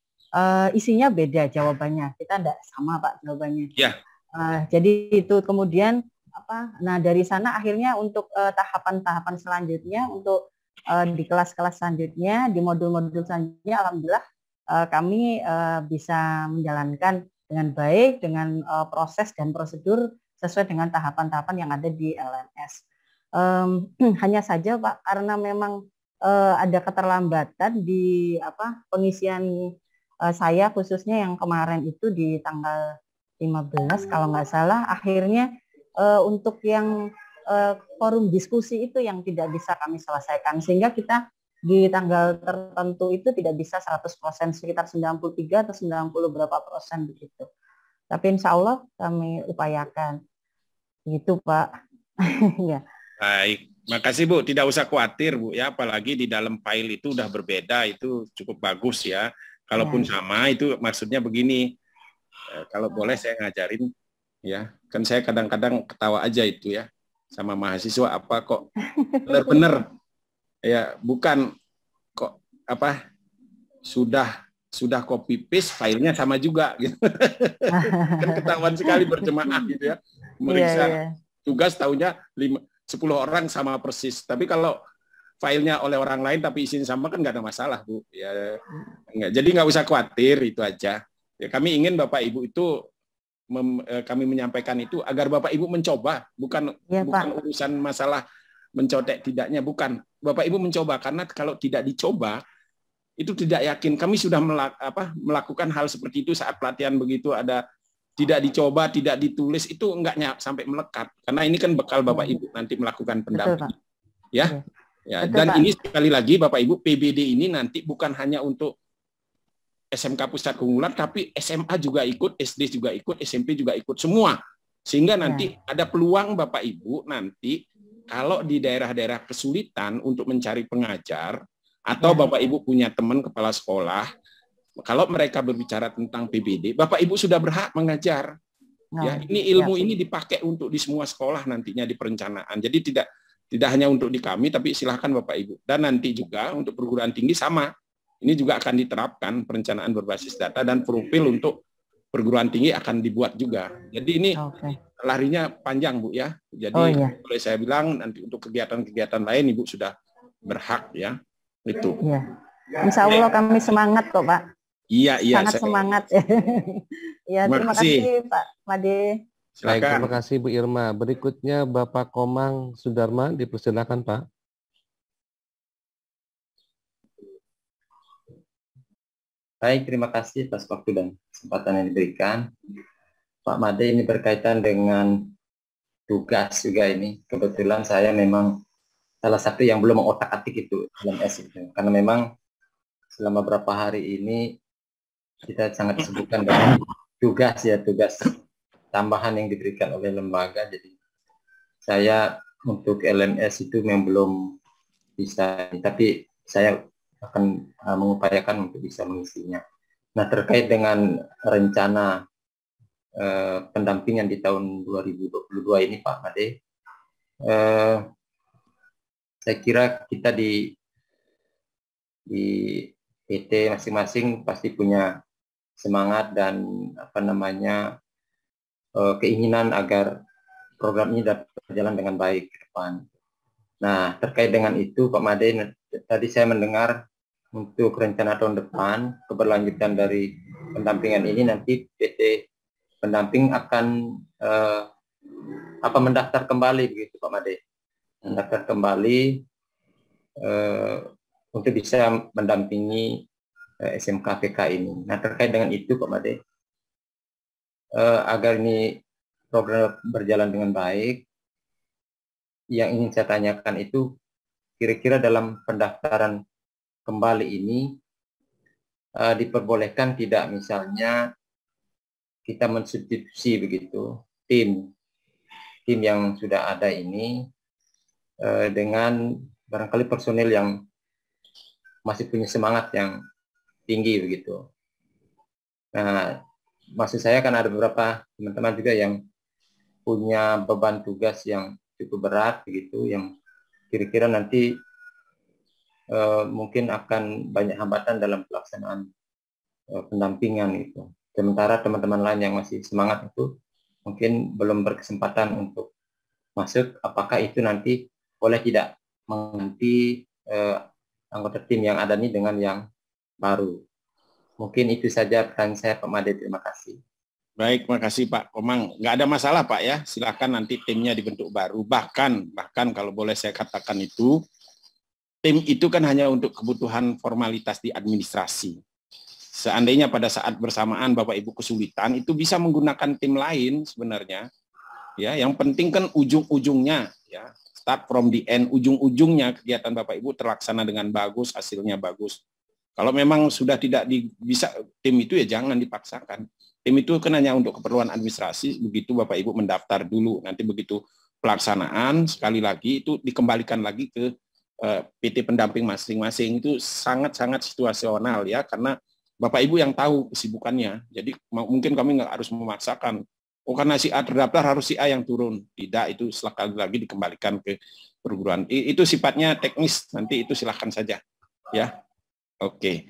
isinya beda jawabannya. Kita tidak sama Pak jawabannya. Ya. Jadi itu kemudian nah dari sana akhirnya untuk tahapan-tahapan selanjutnya, untuk di kelas-kelas selanjutnya, di modul-modul selanjutnya, alhamdulillah kami bisa menjalankan dengan baik, dengan proses dan prosedur sesuai dengan tahapan-tahapan yang ada di LMS. Hanya saja Pak, karena memang ada keterlambatan di pengisian saya khususnya yang kemarin itu di tanggal 15 kalau nggak salah, akhirnya untuk yang forum diskusi itu yang tidak bisa kami selesaikan, sehingga kita di tanggal tertentu itu tidak bisa 100%, sekitar 93 atau 90 berapa persen begitu. Tapi insya Allah kami upayakan. Gitu Pak. Ya. Baik, makasih Bu. Tidak usah khawatir Bu ya, apalagi di dalam file itu udah berbeda, itu cukup bagus ya. Kalaupun sama itu maksudnya begini, kalau boleh saya ngajarin ya, kan saya kadang-kadang ketawa aja itu ya sama mahasiswa, apa kok benar-benar ya, bukan kok sudah copy paste filenya sama juga gitu. Kan ketahuan sekali berjemaah gitu ya, meriksa tugas tahunya 10 orang sama persis, tapi kalau filenya oleh orang lain tapi isinya sama kan nggak ada masalah Bu ya. Jadi nggak usah khawatir, itu aja ya. Kami ingin Bapak Ibu itu kami menyampaikan itu agar Bapak Ibu mencoba, bukan urusan masalah mencotek tidaknya, bukan. Bapak Ibu mencoba, karena kalau tidak dicoba itu tidak yakin. Kami sudah melakukan hal seperti itu saat pelatihan begitu, ada tidak dicoba, tidak ditulis, itu enggak sampai melekat. Karena ini kan bekal Bapak Ibu nanti melakukan pendampingan. Ya. Ya, betul, dan Pak. Ini sekali lagi Bapak Ibu, PBD ini nanti bukan hanya untuk SMK Pusat Keunggulan, tapi SMA juga ikut, SD juga ikut, SMP juga ikut, semua. Sehingga nanti ada peluang Bapak Ibu nanti kalau di daerah-daerah kesulitan untuk mencari pengajar, atau Bapak Ibu punya teman kepala sekolah, kalau mereka berbicara tentang PBD, Bapak Ibu sudah berhak mengajar. Ya, ini ilmu ini dipakai untuk di semua sekolah nantinya di perencanaan. Jadi tidak hanya untuk di kami, tapi silahkan Bapak Ibu. Dan nanti juga untuk perguruan tinggi sama. Ini juga akan diterapkan perencanaan berbasis data, dan profil untuk perguruan tinggi akan dibuat juga. Jadi ini larinya panjang Bu ya. Jadi boleh saya bilang nanti untuk kegiatan-kegiatan lain Ibu sudah berhak ya. Itu. Ya. Insya Allah kami semangat kok Pak. Iya. Sangat semangat. Ya, terima kasih Pak Made. Baik, terima kasih Bu Irma. Berikutnya Bapak Komang Sudarma, dipersilakan Pak. Baik, terima kasih atas waktu dan kesempatan yang diberikan. Pak Made, ini berkaitan dengan tugas juga ini. Kebetulan saya memang salah satu yang belum mengotak-atik itu LMS itu. Karena memang selama beberapa hari ini kita sangat disibukkan dengan tugas tambahan yang diberikan oleh lembaga. Jadi saya untuk LMS itu memang belum bisa, tapi saya akan mengupayakan untuk bisa mengisinya. Nah, terkait dengan rencana pendampingan di tahun 2022 ini Pak Made, saya kira kita di PT masing-masing pasti punya semangat dan keinginan agar program ini dapat berjalan dengan baik ke depan. Nah, terkait dengan itu Pak Made, tadi saya mendengar untuk rencana tahun depan keberlanjutan dari pendampingan ini, nanti PT pendamping akan mendaftar kembali begitu Pak Made, mendaftar kembali untuk bisa mendampingi SMK PK ini. Nah, terkait dengan itu Pak Made, agar ini program berjalan dengan baik, yang ingin saya tanyakan itu kira-kira dalam pendaftaran kembali ini diperbolehkan tidak misalnya kita mensubstitusi begitu tim yang sudah ada ini dengan barangkali personil yang masih punya semangat yang tinggi begitu. Nah, maksud saya kan ada beberapa teman-teman juga yang punya beban tugas yang cukup berat begitu, yang kira-kira nanti mungkin akan banyak hambatan dalam pelaksanaan pendampingan itu. Sementara teman-teman lain yang masih semangat itu mungkin belum berkesempatan untuk masuk. Apakah itu nanti boleh tidak mengganti anggota tim yang ada ini dengan yang baru? Mungkin itu saja pertanyaan saya, Pak Made. Terima kasih. Baik, makasih Pak Komang. Nggak ada masalah Pak ya. Silakan nanti timnya dibentuk baru. Bahkan kalau boleh saya katakan itu, tim itu kan hanya untuk kebutuhan formalitas di administrasi. Seandainya pada saat bersamaan Bapak Ibu kesulitan, itu bisa menggunakan tim lain sebenarnya. Ya, yang penting kan ujung-ujungnya, ya, start from the end, ujung-ujungnya kegiatan Bapak Ibu terlaksana dengan bagus, hasilnya bagus. Kalau memang sudah tidak bisa tim itu ya jangan dipaksakan. Tim itu kan hanya untuk keperluan administrasi, begitu Bapak Ibu mendaftar dulu. Nanti begitu pelaksanaan, sekali lagi itu dikembalikan lagi ke PT pendamping masing-masing. Itu sangat-sangat situasional ya, karena Bapak Ibu yang tahu kesibukannya. Jadi mungkin kami nggak harus memaksakan, oh karena si A terdaftar harus si A yang turun. Tidak, itu sekali lagi dikembalikan ke perguruan. Itu sifatnya teknis, nanti itu silahkan saja. Ya. Oke.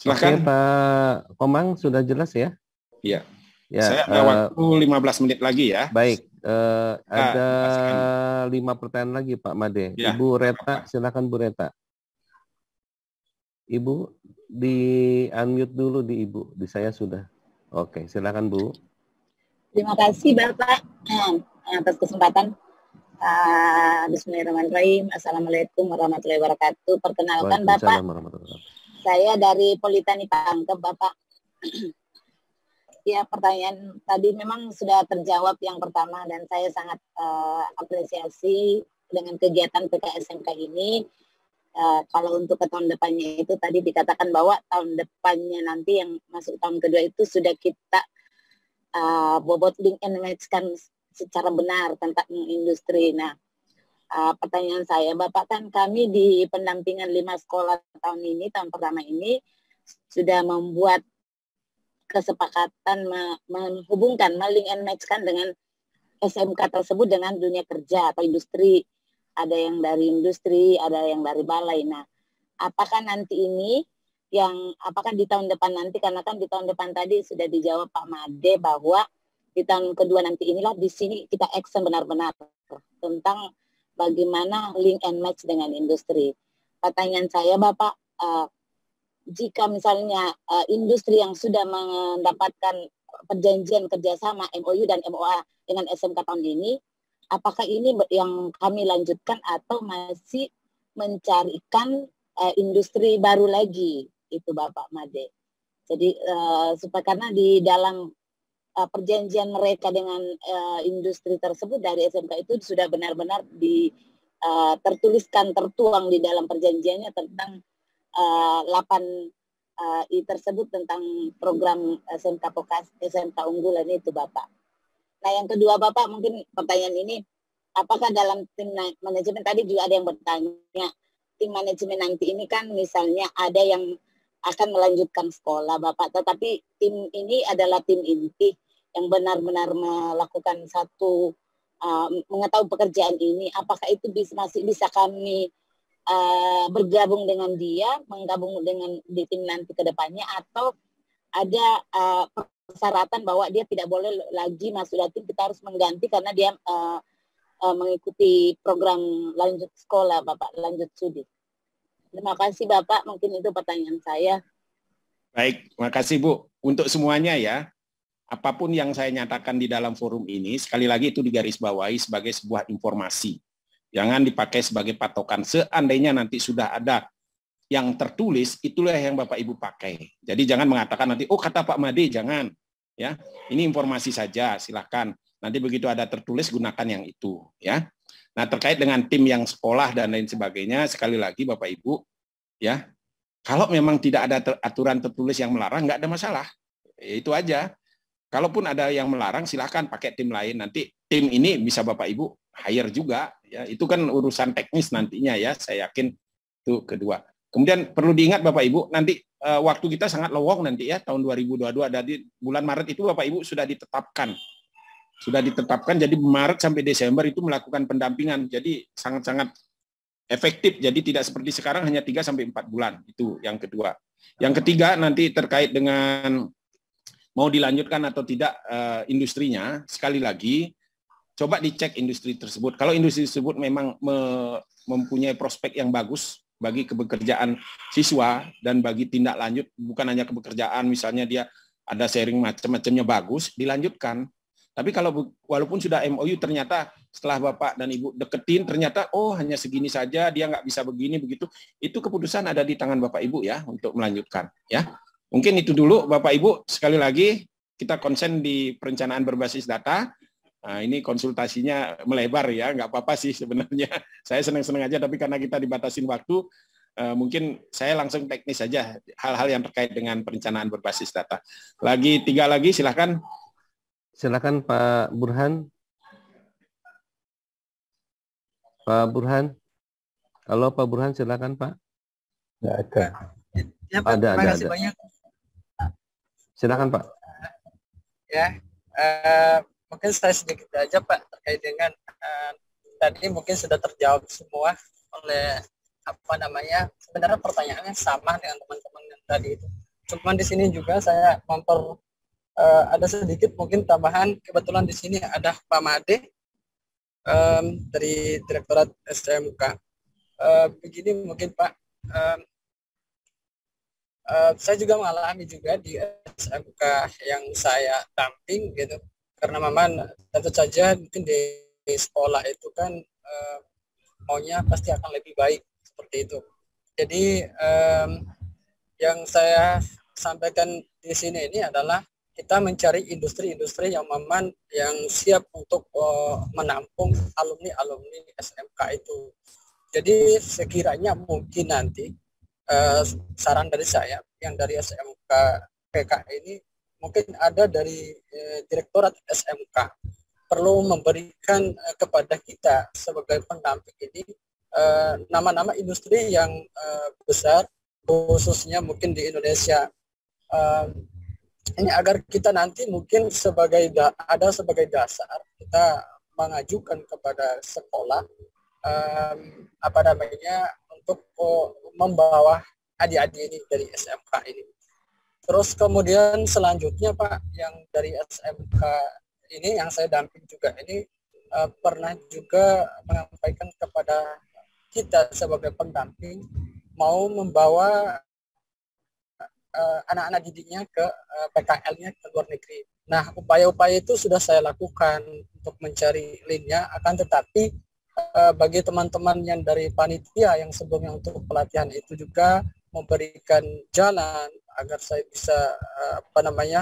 Silakan. Oke, Pak Komang, sudah jelas ya? Iya. Ya, saya ada waktu 15 menit lagi ya. Baik, ada 5 pertanyaan lagi Pak Made. Ya. Ibu Reta, silakan Bu Reta. Ibu, di unmute dulu di Ibu, di saya sudah. Oke, silakan Bu. Terima kasih Bapak atas kesempatan. Bismillahirrahmanirrahim. Assalamualaikum warahmatullahi wabarakatuh. Perkenalkan Bapak, saya dari Politeknik Pangkep Bapak. Ya, pertanyaan tadi memang sudah terjawab yang pertama, dan saya sangat apresiasi dengan kegiatan PKSMK ini. Kalau untuk ke tahun depannya itu tadi dikatakan bahwa tahun depannya nanti yang masuk tahun kedua itu sudah kita bobot link and match kan secara benar tentang industri. Nah, pertanyaan saya, Bapak, kan kami di pendampingan 5 sekolah tahun pertama ini sudah membuat kesepakatan menghubungkan, link and match kan dengan SMK tersebut dengan dunia kerja atau industri. Ada yang dari industri, ada yang dari balai. Nah, apakah nanti ini apakah di tahun depan nanti, karena kan di tahun depan tadi sudah dijawab Pak Made bahwa di tahun kedua nanti inilah di sini kita action benar-benar tentang bagaimana link and match dengan industri. Pertanyaan saya Bapak, jika misalnya industri yang sudah mendapatkan perjanjian kerjasama MOU dan MOA dengan SMK tahun ini, apakah ini yang kami lanjutkan atau masih mencarikan industri baru lagi, itu Bapak Made. Jadi supaya karena di dalam perjanjian mereka dengan industri tersebut dari SMK itu sudah benar-benar tertuang di dalam perjanjiannya tentang 8 tersebut tentang program SMK unggulan itu Bapak. Nah, yang kedua Bapak, mungkin pertanyaan ini, apakah dalam tim manajemen tadi juga ada yang bertanya, tim manajemen nanti ini kan misalnya ada yang akan melanjutkan sekolah Bapak, tetapi tim ini adalah tim inti yang benar-benar melakukan satu mengetahui pekerjaan ini. Apakah itu masih bisa kami bergabung dengan dia, menggabung dengan di tim nanti ke depannya, atau ada persyaratan bahwa dia tidak boleh lagi masuk tim, kita harus mengganti karena dia mengikuti program lanjut sekolah Bapak, lanjut studi. Terima kasih Bapak, mungkin itu pertanyaan saya. Baik, terima kasih Bu. Untuk semuanya ya, apapun yang saya nyatakan di dalam forum ini, sekali lagi itu digarisbawahi sebagai sebuah informasi. Jangan dipakai sebagai patokan. Seandainya nanti sudah ada yang tertulis, itulah yang Bapak Ibu pakai. Jadi jangan mengatakan nanti, oh kata Pak Made, jangan. Ya, ini informasi saja, silakan. Nanti begitu ada tertulis, gunakan yang itu. Ya. Nah, terkait dengan tim yang sekolah dan lain sebagainya, sekali lagi Bapak Ibu, ya, kalau memang tidak ada aturan tertulis yang melarang, nggak ada masalah. Itu aja. Kalaupun ada yang melarang, silakan pakai tim lain. Nanti tim ini bisa Bapak Ibu hire juga. Ya, itu kan urusan teknis nantinya ya. Saya yakin itu kedua. Kemudian perlu diingat Bapak Ibu, nanti waktu kita sangat lowong nanti ya, tahun 2022. Dari bulan Maret itu Bapak Ibu sudah ditetapkan. Jadi Maret sampai Desember itu melakukan pendampingan. Jadi sangat-sangat efektif. Jadi tidak seperti sekarang hanya 3 sampai 4 bulan. Itu yang kedua. Yang ketiga nanti terkait dengan mau dilanjutkan atau tidak industrinya, sekali lagi coba dicek industri tersebut. Kalau industri tersebut memang mempunyai prospek yang bagus bagi kebekerjaan siswa dan bagi tindak lanjut, bukan hanya kebekerjaan, misalnya dia ada sharing macam-macamnya bagus, dilanjutkan. Tapi kalau walaupun sudah MOU ternyata setelah Bapak dan Ibu deketin ternyata hanya segini saja, dia nggak bisa begini begitu, itu keputusan ada di tangan Bapak Ibu ya untuk melanjutkan ya. Mungkin itu dulu Bapak Ibu, sekali lagi kita konsen di perencanaan berbasis data. Nah, ini konsultasinya melebar ya, nggak apa-apa sih sebenarnya. Saya senang-senang aja, tapi karena kita dibatasin waktu, mungkin saya langsung teknis saja hal-hal yang terkait dengan perencanaan berbasis data. 3 lagi, silakan. Silakan Pak Burhan. Pak Burhan. Halo Pak Burhan, silakan Pak. Nggak ada. Ya Pak, terima kasih banyak. Silakan Pak. Ya. Mungkin saya sedikit aja Pak terkait dengan tadi mungkin sudah terjawab semua oleh sebenarnya pertanyaannya sama dengan teman-teman yang tadi itu. Cuman di sini juga saya ada sedikit mungkin tambahan. Kebetulan di sini ada Pak Made dari Direktorat SMK. Begini mungkin Pak, saya juga mengalami juga di SMK yang saya damping gitu. Karena memang tentu saja mungkin di sekolah itu kan maunya pasti akan lebih baik seperti itu. Jadi yang saya sampaikan di sini ini adalah kita mencari industri-industri yang memang yang siap untuk menampung alumni-alumni SMK itu. Jadi sekiranya mungkin nanti saran dari saya yang dari SMK PK ini mungkin ada dari Direktorat SMK perlu memberikan kepada kita sebagai pendamping ini nama-nama industri yang besar khususnya mungkin di Indonesia. Ini agar kita nanti mungkin sebagai dasar kita mengajukan kepada sekolah untuk membawa adik-adik ini dari SMK ini. Terus kemudian selanjutnya Pak, yang dari SMK ini yang saya damping juga ini pernah juga menyampaikan kepada kita sebagai pendamping mau membawa anak-anak didiknya ke PKL-nya ke luar negeri. Nah, upaya-upaya itu sudah saya lakukan untuk mencari linknya, akan tetapi bagi teman-teman yang dari panitia yang sebelumnya untuk pelatihan itu juga memberikan jalan agar saya bisa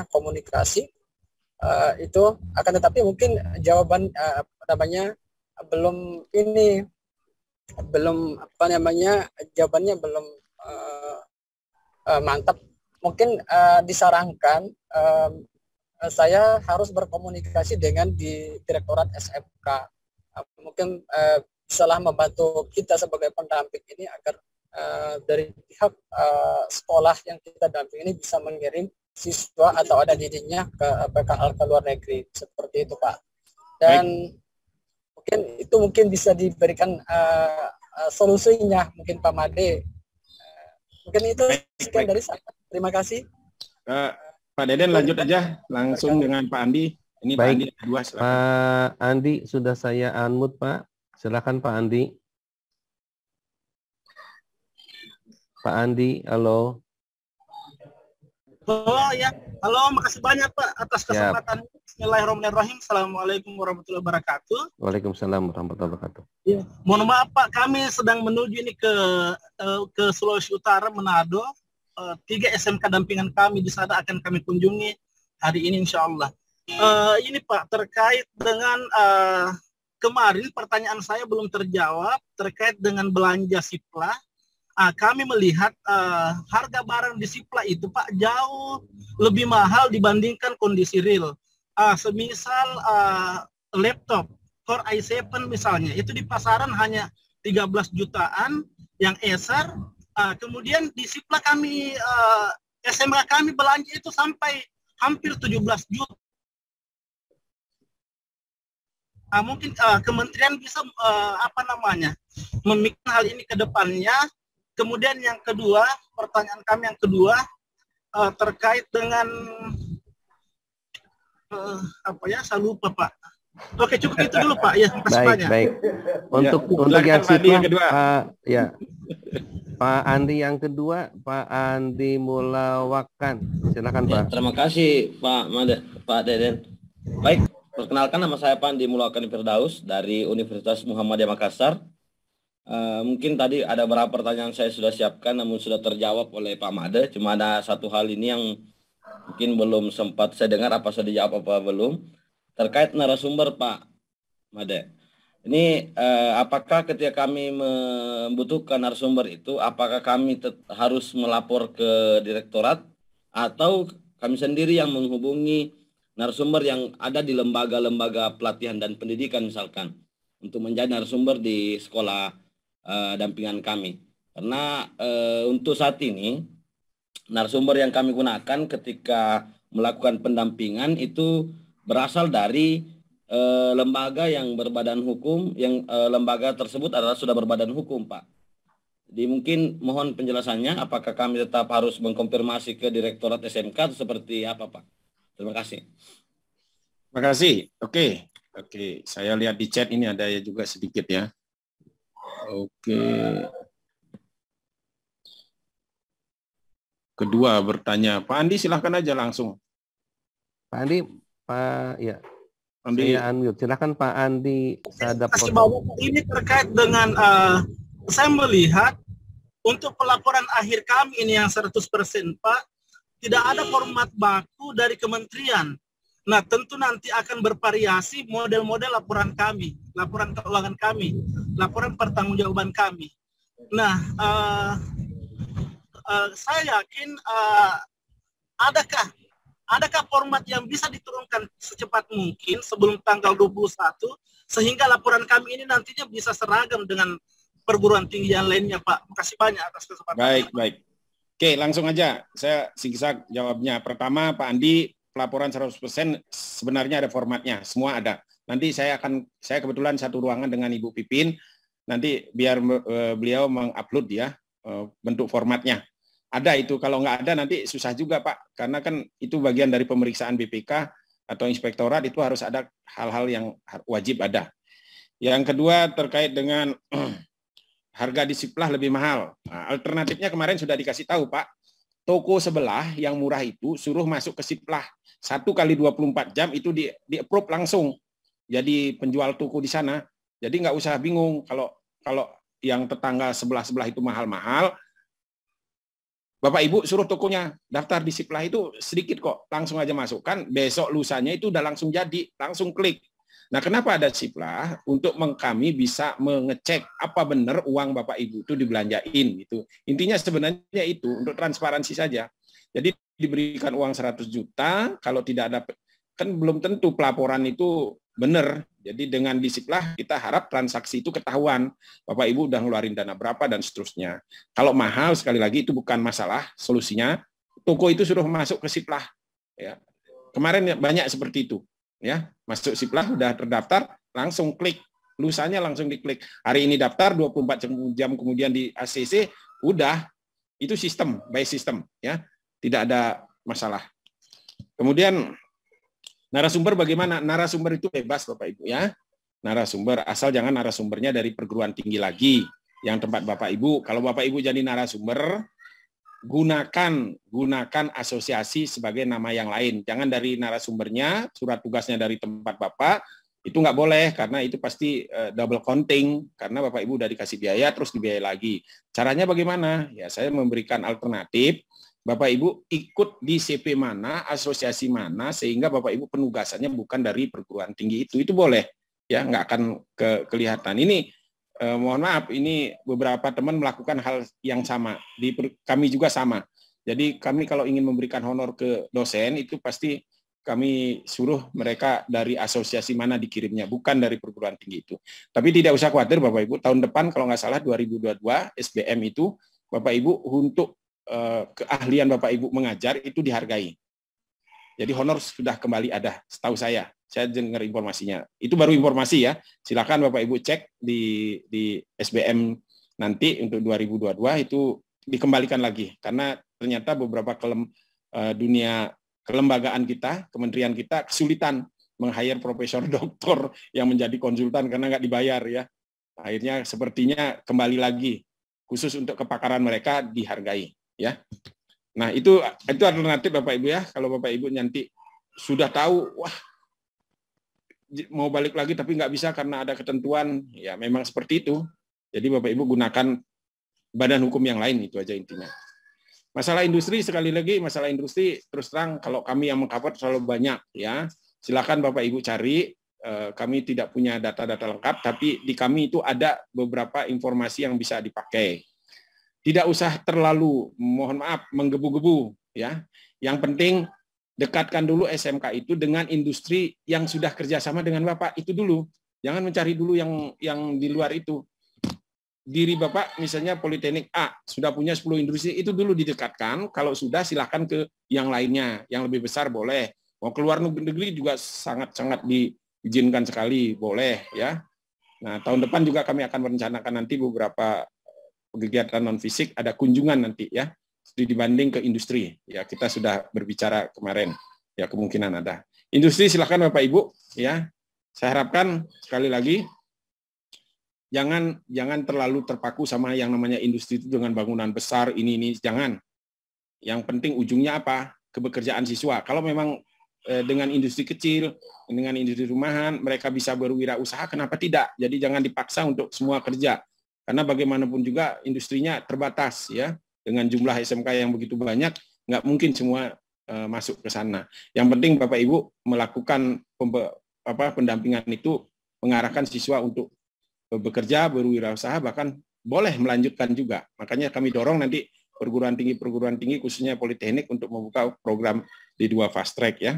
komunikasi itu, akan tetapi mungkin jawaban jawabannya belum mantap. Mungkin disarankan saya harus berkomunikasi dengan di Direktorat SMK, mungkin bisalah membantu kita sebagai pendamping ini agar dari pihak sekolah yang kita damping ini bisa mengirim siswa atau ada didiknya ke PKL ke luar negeri seperti itu Pak. Dan mungkin bisa diberikan solusinya mungkin Pak Made. Mungkin itu sekian dari saya. Terima kasih. Pak Deden lanjut aja langsung dengan Pak Andi. Ini baik. Pak Andi dua. Pak Andi sudah saya unmute Pak. Silakan Pak Andi. Pak Andi, halo. Oh ya, halo, makasih banyak Pak atas kesempatan. Bismillahirrahmanirrahim. Assalamualaikum warahmatullahi wabarakatuh. Waalaikumsalam warahmatullahi wabarakatuh. Ya, mohon maaf Pak, kami sedang menuju ini ke Sulawesi Utara, Manado. 3 SMK dampingan kami di sana akan kami kunjungi hari ini insya Allah. Ini Pak, terkait dengan kemarin pertanyaan saya belum terjawab terkait dengan belanja Sipla. Kami melihat harga barang di Sipla itu Pak jauh lebih mahal dibandingkan kondisi real. Semisal laptop Core i7 misalnya, itu di pasaran hanya 13 jutaan, yang Acer Nah, kemudian di Sipla kami SMK kami belanja itu sampai hampir 17 juta. Mungkin kementerian bisa memikirkan hal ini ke depannya. Kemudian yang kedua, pertanyaan kami yang kedua terkait dengan saya lupa Pak. Oke, cukup itu dulu Pak. Ya, makasih banyak. Baik. Untuk yang kedua, Pak Andi yang kedua, Pak Andi Mulawakan. Silakan Pak. Terima kasih Pak Deden. Baik, perkenalkan nama saya Pak Andi Mulawakan Firdaus dari Universitas Muhammadiyah Makassar. Mungkin tadi ada beberapa pertanyaan saya sudah siapkan namun sudah terjawab oleh Pak Made. Cuma ada satu hal ini yang mungkin belum sempat saya dengar, apa sudah dijawab apa belum, terkait narasumber Pak Made. Ini apakah ketika kami membutuhkan narasumber itu, apakah kami harus melapor ke direktorat atau kami sendiri yang menghubungi narasumber yang ada di lembaga-lembaga pelatihan dan pendidikan misalkan untuk menjadi narasumber di sekolah dampingan kami. Karena untuk saat ini narasumber yang kami gunakan ketika melakukan pendampingan itu berasal dari lembaga yang berbadan hukum, yang lembaga tersebut adalah sudah berbadan hukum, Pak. Jadi mungkin mohon penjelasannya, apakah kami tetap harus mengkonfirmasi ke Direktorat SMK atau seperti apa, Pak? Terima kasih. Terima kasih. Oke, saya lihat di chat ini ada juga sedikit ya. Oke. Kedua bertanya, Pak Andi silahkan aja langsung. Pak Andi, saya unmute. Silakan Pak Andi. Ini terkait dengan saya melihat untuk pelaporan akhir kami ini yang 100% Pak, tidak ada format baku dari kementerian. Nah, tentu nanti akan bervariasi model-model laporan kami, laporan keuangan kami, laporan pertanggungjawaban kami. Nah, saya yakin adakah format yang bisa diturunkan secepat mungkin sebelum tanggal 21 sehingga laporan kami ini nantinya bisa seragam dengan perguruan tinggi yang lainnya, Pak. Makasih banyak atas kesempatan. Baik. Oke, langsung aja. Saya zigzag jawabnya. Pertama, Pak Andi, pelaporan 100% sebenarnya ada formatnya. Semua ada. Nanti saya kebetulan satu ruangan dengan Ibu Pipin. Nanti biar beliau mengupload ya bentuk formatnya. Ada itu, kalau nggak ada nanti susah juga Pak, karena kan itu bagian dari pemeriksaan BPK atau inspektorat, itu harus ada hal-hal yang wajib ada. Yang kedua terkait dengan harga di Siplah lebih mahal. Nah, alternatifnya kemarin sudah dikasih tahu Pak, toko sebelah yang murah itu suruh masuk ke Siplah 1 kali 24 jam itu di approve langsung jadi penjual toko di sana. Jadi nggak usah bingung kalau yang tetangga sebelah-sebelah itu mahal-mahal. Bapak Ibu suruh tokonya daftar di Siplah itu sedikit kok, langsung aja masukkan, besok lusanya itu udah langsung jadi, langsung klik. Nah, kenapa ada Siplah? Untuk kami bisa mengecek apa benar uang Bapak Ibu itu dibelanjain gitu. Intinya sebenarnya itu untuk transparansi saja. Jadi diberikan uang 100 juta, kalau tidak ada, kan belum tentu pelaporan itu benar. Jadi dengan di Siplah kita harap transaksi itu ketahuan. Bapak Ibu udah ngeluarin dana berapa dan seterusnya. Kalau mahal sekali lagi itu bukan masalah, solusinya toko itu suruh masuk ke Siplah. Ya. Kemarin banyak seperti itu. Ya, masuk Siplah udah terdaftar, langsung klik. Lusanya langsung diklik. Hari ini daftar, 24 jam kemudian di ACC, udah. Itu sistem, by system. Ya. Tidak ada masalah. Kemudian narasumber bagaimana? Narasumber itu bebas Bapak Ibu ya. Narasumber, asal jangan narasumbernya dari perguruan tinggi lagi. Yang tempat Bapak Ibu, kalau Bapak Ibu jadi narasumber, gunakan asosiasi sebagai nama yang lain. Jangan dari narasumbernya, surat tugasnya dari tempat Bapak, itu nggak boleh, karena itu pasti double counting, karena Bapak Ibu udah dikasih biaya, terus dibiayai lagi. Caranya bagaimana? Ya, saya memberikan alternatif, Bapak Ibu ikut di CP mana, asosiasi mana, sehingga Bapak Ibu penugasannya bukan dari perguruan tinggi itu boleh, ya nggak akan kelihatan. Ini mohon maaf, ini beberapa teman melakukan hal yang sama, kami juga sama. Jadi kami kalau ingin memberikan honor ke dosen itu pasti kami suruh mereka dari asosiasi mana dikirimnya, bukan dari perguruan tinggi itu. Tapi tidak usah khawatir Bapak Ibu, tahun depan kalau nggak salah 2022 SBM itu Bapak Ibu untuk keahlian Bapak Ibu mengajar itu dihargai. Jadi honor sudah kembali ada, setahu saya dengar informasinya. Itu baru informasi ya. Silakan Bapak Ibu cek di SBM nanti untuk 2022 itu dikembalikan lagi karena ternyata beberapa dunia kelembagaan kita, kementerian kita kesulitan meng-hire profesor doktor yang menjadi konsultan karena nggak dibayar ya. Akhirnya sepertinya kembali lagi khusus untuk kepakaran mereka dihargai ya. Nah, itu alternatif Bapak Ibu ya. Kalau Bapak Ibu nanti sudah tahu, wah mau balik lagi tapi nggak bisa karena ada ketentuan, ya memang seperti itu. Jadi Bapak Ibu gunakan badan hukum yang lain, itu aja intinya. Masalah industri, sekali lagi masalah industri terus terang kalau kami yang mengcover terlalu banyak ya. Silakan Bapak Ibu cari, kami tidak punya data-data lengkap, tapi di kami itu ada beberapa informasi yang bisa dipakai. Tidak usah terlalu, mohon maaf, menggebu-gebu ya. Yang penting dekatkan dulu SMK itu dengan industri yang sudah kerjasama dengan Bapak itu dulu. Jangan mencari dulu yang di luar itu. Diri Bapak misalnya Politeknik A sudah punya 10 industri, itu dulu didekatkan. Kalau sudah silahkan ke yang lainnya, yang lebih besar boleh. Mau keluar negeri juga sangat-sangat diizinkan sekali, boleh ya. Nah, tahun depan juga kami akan merencanakan nanti beberapa kegiatan non fisik, ada kunjungan nanti ya, dibanding ke industri. Ya, kita sudah berbicara kemarin, ya kemungkinan ada. Industri silakan Bapak Ibu ya. Saya harapkan sekali lagi jangan terlalu terpaku sama yang namanya industri itu dengan bangunan besar ini jangan. Yang penting ujungnya apa? Kebekerjaan siswa. Kalau memang dengan industri kecil, dengan industri rumahan mereka bisa berwirausaha, kenapa tidak? Jadi jangan dipaksa untuk semua kerja. Karena bagaimanapun juga industrinya terbatas ya. Dengan jumlah SMK yang begitu banyak, nggak mungkin semua masuk ke sana. Yang penting Bapak Ibu melakukan pendampingan itu, mengarahkan siswa untuk bekerja, berwirausaha, bahkan boleh melanjutkan juga. Makanya kami dorong nanti perguruan tinggi khususnya Politeknik untuk membuka program D2 Fast Track ya.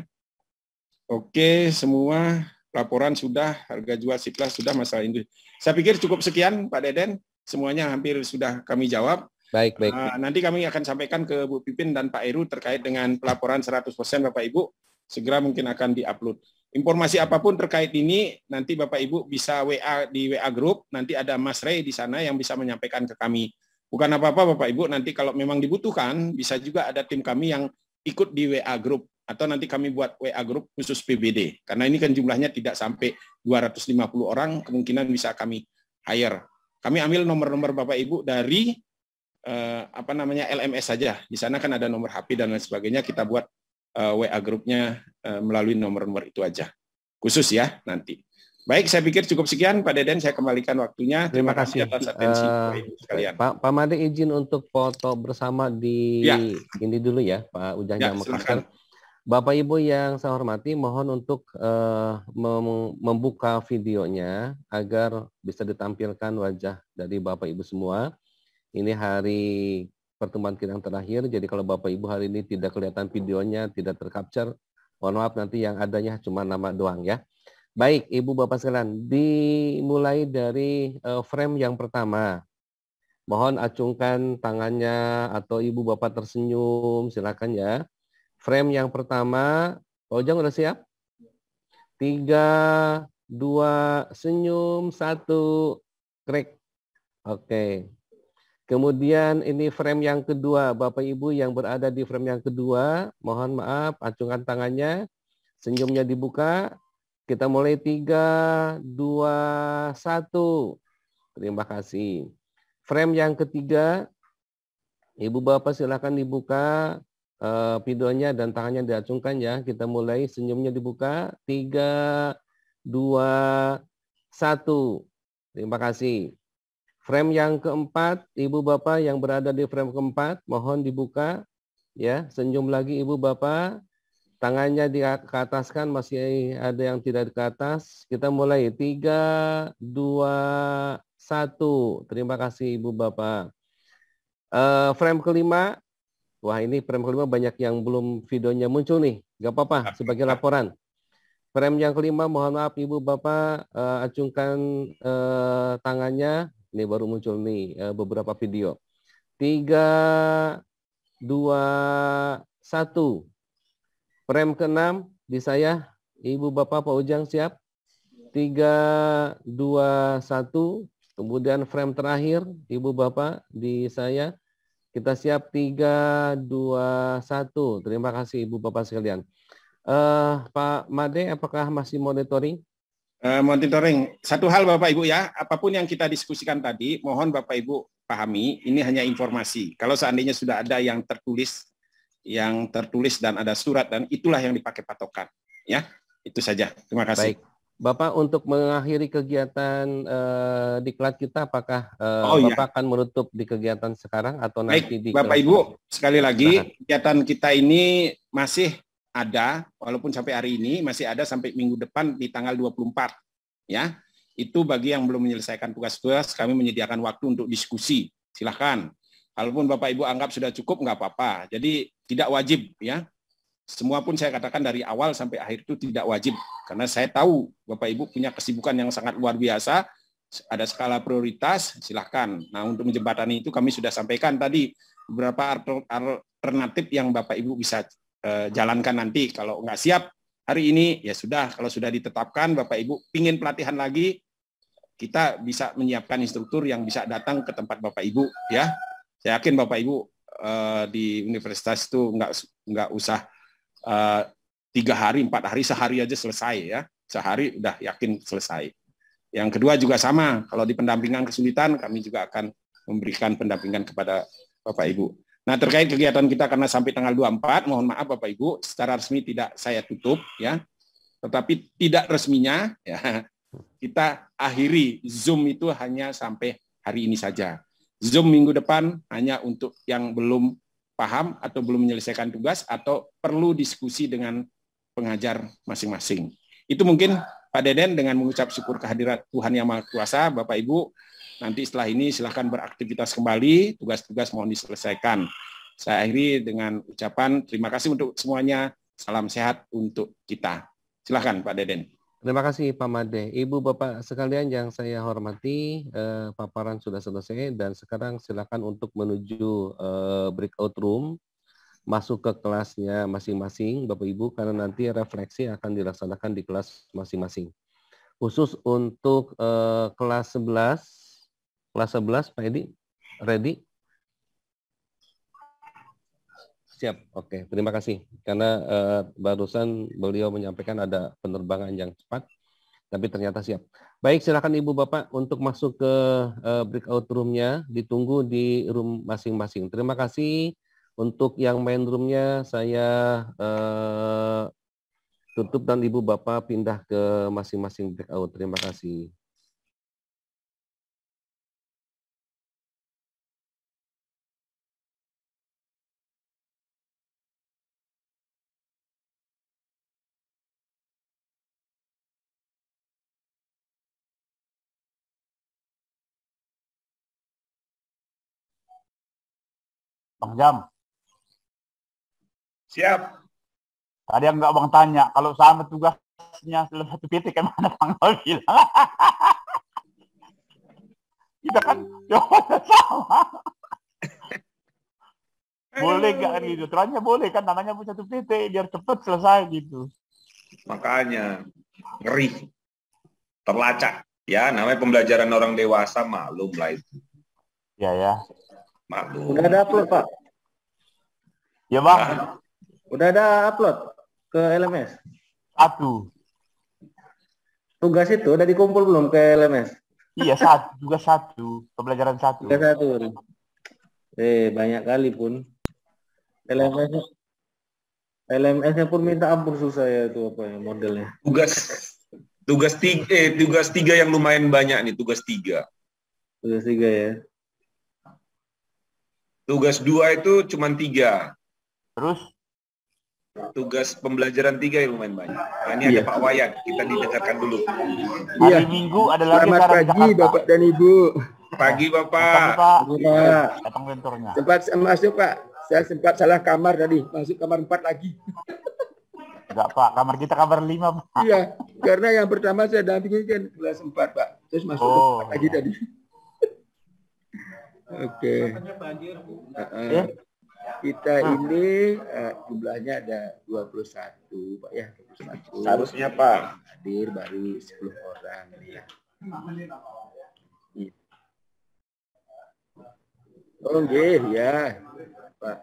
Oke, semua laporan sudah, harga jual Siplas sudah, masalah industri. Saya pikir cukup sekian Pak Deden, semuanya hampir sudah kami jawab. Baik. Nanti kami akan sampaikan ke Bu Pipin dan Pak Heru terkait dengan pelaporan 100% Bapak Ibu, segera mungkin akan diupload. Informasi apapun terkait ini, nanti Bapak Ibu bisa WA di WA Group, nanti ada Mas Ray di sana yang bisa menyampaikan ke kami. Bukan apa-apa Bapak Ibu, nanti kalau memang dibutuhkan, bisa juga ada tim kami yang ikut di WA Group, atau nanti kami buat WA Group khusus PBD. Karena ini kan jumlahnya tidak sampai 250 orang, kemungkinan bisa kami hire. Kami ambil nomor-nomor Bapak Ibu dari LMS saja. Di sana kan ada nomor HP dan lain sebagainya, kita buat WA grupnya melalui nomor-nomor itu aja. Khusus ya nanti. Baik, saya pikir cukup sekian Pak Deden, saya kembalikan waktunya. Terima kasih atas atensi Bapak Ibu sekalian. Pak Made izin untuk foto bersama di ini dulu ya, Pak Ujang Makassar. Bapak Ibu yang saya hormati, mohon untuk membuka videonya agar bisa ditampilkan wajah dari Bapak Ibu semua. Ini hari pertemuan kita yang terakhir, jadi kalau Bapak Ibu hari ini tidak kelihatan videonya, tidak tercapture, mohon maaf, nanti yang adanya cuma nama doang ya. Baik, Ibu Bapak sekalian, dimulai dari frame yang pertama. Mohon acungkan tangannya atau Ibu Bapak tersenyum, silakan ya. Frame yang pertama, Pak Ujang udah siap? 3, 2, senyum, 1, krek. Oke. Kemudian ini frame yang kedua, Bapak Ibu yang berada di frame yang kedua, mohon maaf, acungkan tangannya, senyumnya dibuka. Kita mulai 3, 2, 1. Terima kasih. Frame yang ketiga, Ibu Bapak silakan dibuka videonya dan tangannya diacungkan ya. Kita mulai, senyumnya dibuka. 3, 2, 1. Terima kasih. Frame yang keempat, Ibu Bapak yang berada di frame keempat, mohon dibuka. Ya, senyum lagi Ibu Bapak. Tangannya diataskan, masih ada yang tidak ke atas. Kita mulai, 3, 2, 1. Terima kasih Ibu Bapak. Frame kelima, wah ini frame kelima banyak yang belum videonya muncul nih. Gak apa-apa, sebagai laporan. Frame yang kelima, mohon maaf Ibu Bapak, acungkan tangannya. Ini baru muncul nih beberapa video. 3, 2, 1. Frame ke-6 di saya. Ibu Bapak Pak Ujang siap? 3, 2, 1. Kemudian frame terakhir Ibu Bapak di saya. Kita siap 3, 2, 1. Terima kasih Ibu Bapak sekalian. Pak Made, apakah masih monitoring? Monitoring. Satu hal Bapak Ibu ya, apapun yang kita diskusikan tadi, mohon Bapak Ibu pahami, ini hanya informasi. Kalau seandainya sudah ada yang tertulis dan ada surat, dan itulah yang dipakai patokan. Ya, itu saja. Terima kasih. Baik. Bapak, untuk mengakhiri kegiatan diklat kita, apakah Bapak akan menutup di kegiatan sekarang atau nanti di Bapak Ibu, sekali lagi kegiatan kita ini masih ada, walaupun sampai hari ini masih ada sampai minggu depan di tanggal 24. Ya, itu bagi yang belum menyelesaikan tugas-tugas, kami menyediakan waktu untuk diskusi. Silahkan. Kalaupun Bapak Ibu anggap sudah cukup, nggak apa-apa. Jadi tidak wajib ya. Semua pun saya katakan dari awal sampai akhir itu tidak wajib. Karena saya tahu Bapak Ibu punya kesibukan yang sangat luar biasa, ada skala prioritas, silahkan. Nah, untuk menjembatani itu kami sudah sampaikan tadi beberapa alternatif yang Bapak Ibu bisa jalankan nanti. Kalau nggak siap hari ini, ya sudah. Kalau sudah ditetapkan, Bapak Ibu pingin pelatihan lagi, kita bisa menyiapkan instruktur yang bisa datang ke tempat Bapak Ibu. Ya, saya yakin Bapak Ibu di universitas itu nggak usah 3 hari, 4 hari, sehari aja selesai ya. Sehari udah yakin selesai. Yang kedua juga sama, kalau di pendampingan kesulitan, kami juga akan memberikan pendampingan kepada Bapak Ibu. Nah, terkait kegiatan kita karena sampai tanggal 24, mohon maaf Bapak Ibu, secara resmi tidak saya tutup ya. Tetapi tidak resminya ya, kita akhiri Zoom itu hanya sampai hari ini saja. Zoom minggu depan hanya untuk yang belum paham atau belum menyelesaikan tugas atau perlu diskusi dengan pengajar masing-masing. Itu mungkin Pak Deden dengan mengucap syukur kehadirat Tuhan Yang Maha Kuasa, Bapak Ibu, nanti setelah ini silahkan beraktivitas kembali, tugas-tugas mohon diselesaikan. Saya akhiri dengan ucapan terima kasih untuk semuanya, salam sehat untuk kita. Silahkan Pak Deden. Terima kasih Pak Made. Ibu Bapak sekalian yang saya hormati, paparan sudah selesai dan sekarang silakan untuk menuju breakout room, masuk ke kelasnya masing-masing Bapak Ibu, karena nanti refleksi akan dilaksanakan di kelas masing-masing. Khusus untuk kelas 11 Pak Edi, ready? Siap, oke. Terima kasih. Karena barusan beliau menyampaikan ada penerbangan yang cepat, tapi ternyata siap. Baik, silakan Ibu Bapak untuk masuk ke breakout room-nya, ditunggu di room masing-masing. Terima kasih. Untuk yang main room-nya saya tutup dan Ibu Bapak pindah ke masing-masing breakout. Terima kasih. Bang Jam. Siap. Tadi yang nggak Bang tanya, kalau sama tugasnya selesai 1 titik kan mana Bang bilang. Kita kan jawabannya sama. Boleh nggak kan gitu? Terangnya boleh kan, namanya pun 1 titik biar cepet selesai gitu. Makanya ngeri, terlacak. Ya, namanya pembelajaran orang dewasa, maklum lah itu. Ya. Maklum. Udah ada upload Pak? Ya Bang. Udah ada upload ke LMS? 1. Tugas itu udah dikumpul belum ke LMS? Iya, 1. Tugas 1. Pembelajaran 1. Tugas 1. Banyak kali pun. LMS-nya pun minta ampun susah ya itu apa ya modelnya. Tugas 3 yang lumayan banyak nih, tugas 3. Tugas 3 ya. Tugas 2 itu cuma 3. Terus? Tugas pembelajaran 3 yang lumayan banyak. Nah, ini ada Pak Wayan, kita didengarkan dulu. Hari Minggu ada lagi. Selamat pagi Bapak dan Ibu. Pagi Bapak. Datang kantornya. Sempat masuk Pak. Saya sempat salah kamar tadi. Masuk kamar 4 lagi. Enggak Pak, kamar kita kamar 5 Pak. Iya, karena yang pertama saya dampingi kan kelas 4 Pak. Terus masuk ke 4 lagi tadi. Oke. Ya. Kita ini jumlahnya ada 21 Pak ya. 21. Seharusnya Pak. Hadir baru 10 orang ya. Oh nggih ya Pak.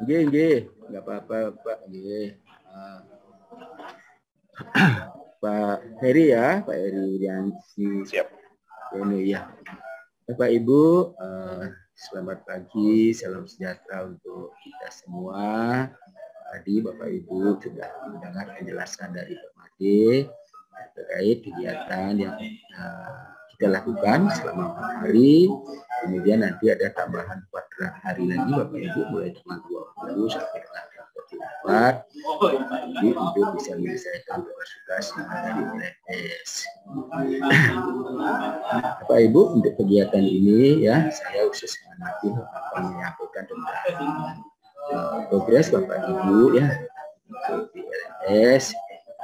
Nggih. Enggak apa-apa Pak. Nggih. Pak Heri ya, Pak Heri yang siap. Ini ya. Bapak Ibu, selamat pagi, salam sejahtera untuk kita semua. Tadi Bapak Ibu sudah mendengar penjelasan dari Pak Made terkait kegiatan yang kita lakukan selama 4 hari. Kemudian nanti ada tambahan 4 hari lagi Bapak Ibu mulai tanggal 20 sampai tanggal 24 Ibu untuk bisa menyelesaikan tugas-tugas yang ada di LMS. Bapak Ibu, untuk kegiatan ini ya saya khusus nanti akan menyampaikan tentang progres Bapak Ibu ya di LMS.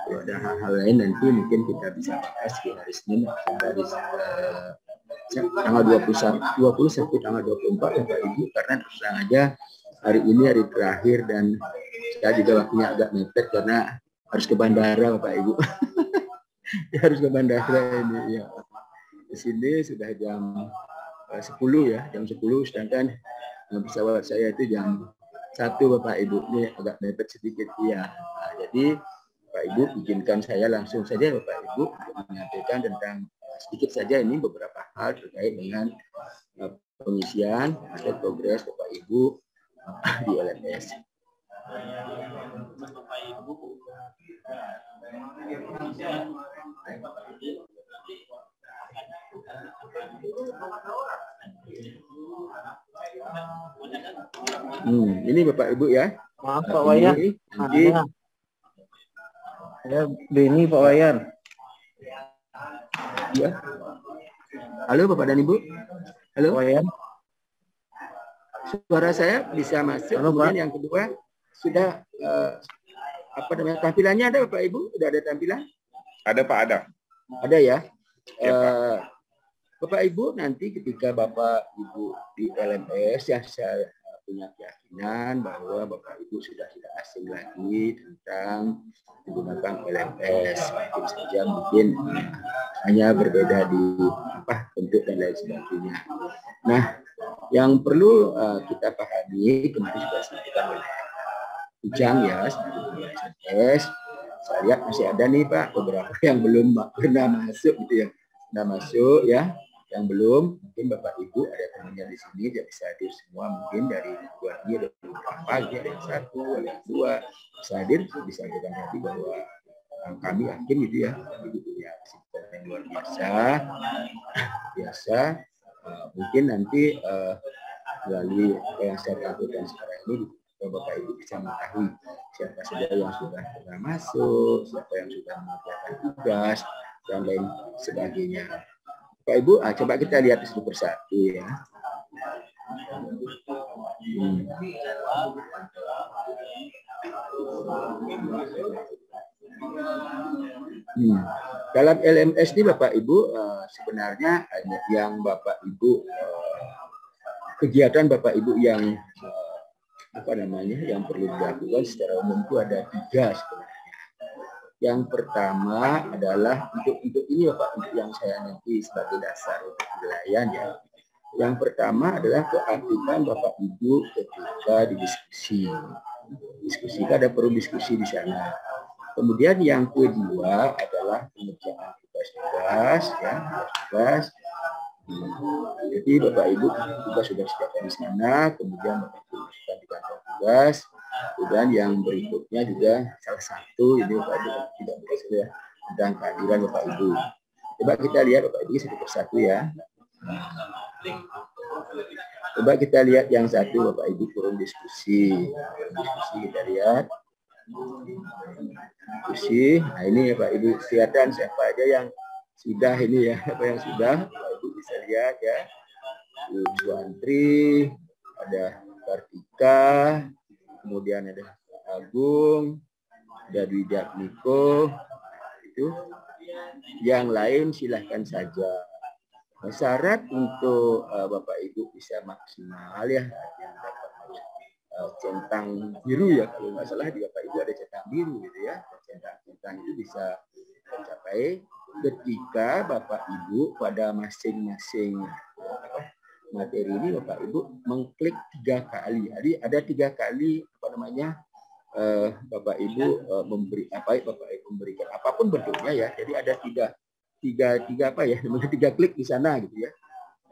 Kalau ada hal-hal lain nanti mungkin kita bisa bahas di hari Senin dari tanggal 20 sampai tanggal 24 Bapak Ibu, karena terus terang aja hari ini hari terakhir dan saya juga waktunya agak mepet karena harus ke bandara Bapak Ibu. Harus ke bandara ini ya. Di sini sudah jam 10 ya, jam 10 sedangkan pesawat saya itu jam 1 Bapak Ibu. Ini agak mepet sedikit ya. Nah, jadi Bapak Ibu izinkan saya langsung saja Bapak Ibu untuk menyampaikan tentang sedikit saja ini beberapa hal terkait dengan pengisian atau progres Bapak Ibu di LMS. Ini Bapak Ibu ya. Maaf Pak Wayan. Nanti Ya, Beni Pak Wayan. Ya. Halo Bapak dan Ibu. Halo. Wayan. Suara saya bisa masuk. Halo, kemudian Pak. yang kedua sudah apa namanya tampilannya ada Bapak Ibu? Sudah ada tampilan? Ada Pak, ada. Ada ya. Ya, Pak. Bapak Ibu nanti ketika Bapak Ibu di LMS ya saya punya keyakinan bahwa Bapak Ibu sudah tidak asing lagi tentang menggunakan LMS. Mungkin saja hanya berbeda di bentuk dan lain sebagainya. Nah, yang perlu kita pahami kemarin sudah disampaikan oleh Ujang ya sebagai LMS. Saya lihat masih ada nih Pak beberapa yang belum pernah masuk gitu ya. Sudah masuk ya. Yang belum, mungkin Bapak Ibu ada temannya di sini, dia bisa hadir semua, mungkin dari luar dia ada beberapa, ada yang 1, ada yang 2, bisa hadir, bisa kita nanti bahwa kami yakin gitu ya, Ibu punya kesibukan yang luar biasa, mungkin nanti melalui apa yang saya lakukan sekarang ini, Bapak Ibu bisa mengetahui siapa saja yang sudah pernah masuk, siapa yang sudah mengerjakan tugas, dan lain sebagainya. Pak Ibu, coba kita lihat satu persatu ya. Dalam LMS ini Bapak Ibu sebenarnya yang Bapak Ibu kegiatan Bapak Ibu yang yang perlu dilakukan secara umum itu ada 3 sebenarnya. Yang pertama adalah untuk ini Bapak, untuk yang saya nanti sebagai dasar untuk penilaian ya. Yang pertama adalah keaktifan Bapak Ibu ketika di diskusi ada perlu diskusi di sana. Kemudian yang kedua adalah pengerjaan tugas-tugas ya, tugas. Jadi Bapak Ibu juga sudah sediakan di sana, kemudian Bapak Ibu masukkan di kantor tugas. Kemudian yang berikutnya juga salah satu ini Bapak Ibu tidak bisa ya tentang kehadiran Bapak Ibu. Coba kita lihat Bapak Ibu satu persatu ya. Coba kita lihat yang satu Bapak Ibu turun diskusi. Diskusi kita lihat. Diskusi. Nah ini Bapak Ibu kelihatan siapa aja yang sudah ini ya, apa yang sudah Bapak Ibu bisa lihat ya. Suantri, ada Kartika, kemudian ada Agung, ada Dwi Niko, itu. Yang lain silahkan saja. Syarat untuk Bapak Ibu bisa maksimal ya, yang dapat centang biru ya, kalau nggak salah di Bapak Ibu ada centang biru gitu ya. Centang itu bisa tercapai ketika Bapak Ibu pada masing-masing materi ini Bapak Ibu mengklik 3 kali. Jadi ada 3 kali Bapak Ibu Bapak Ibu memberikan apapun bentuknya ya. Jadi ada tiga klik di sana gitu ya.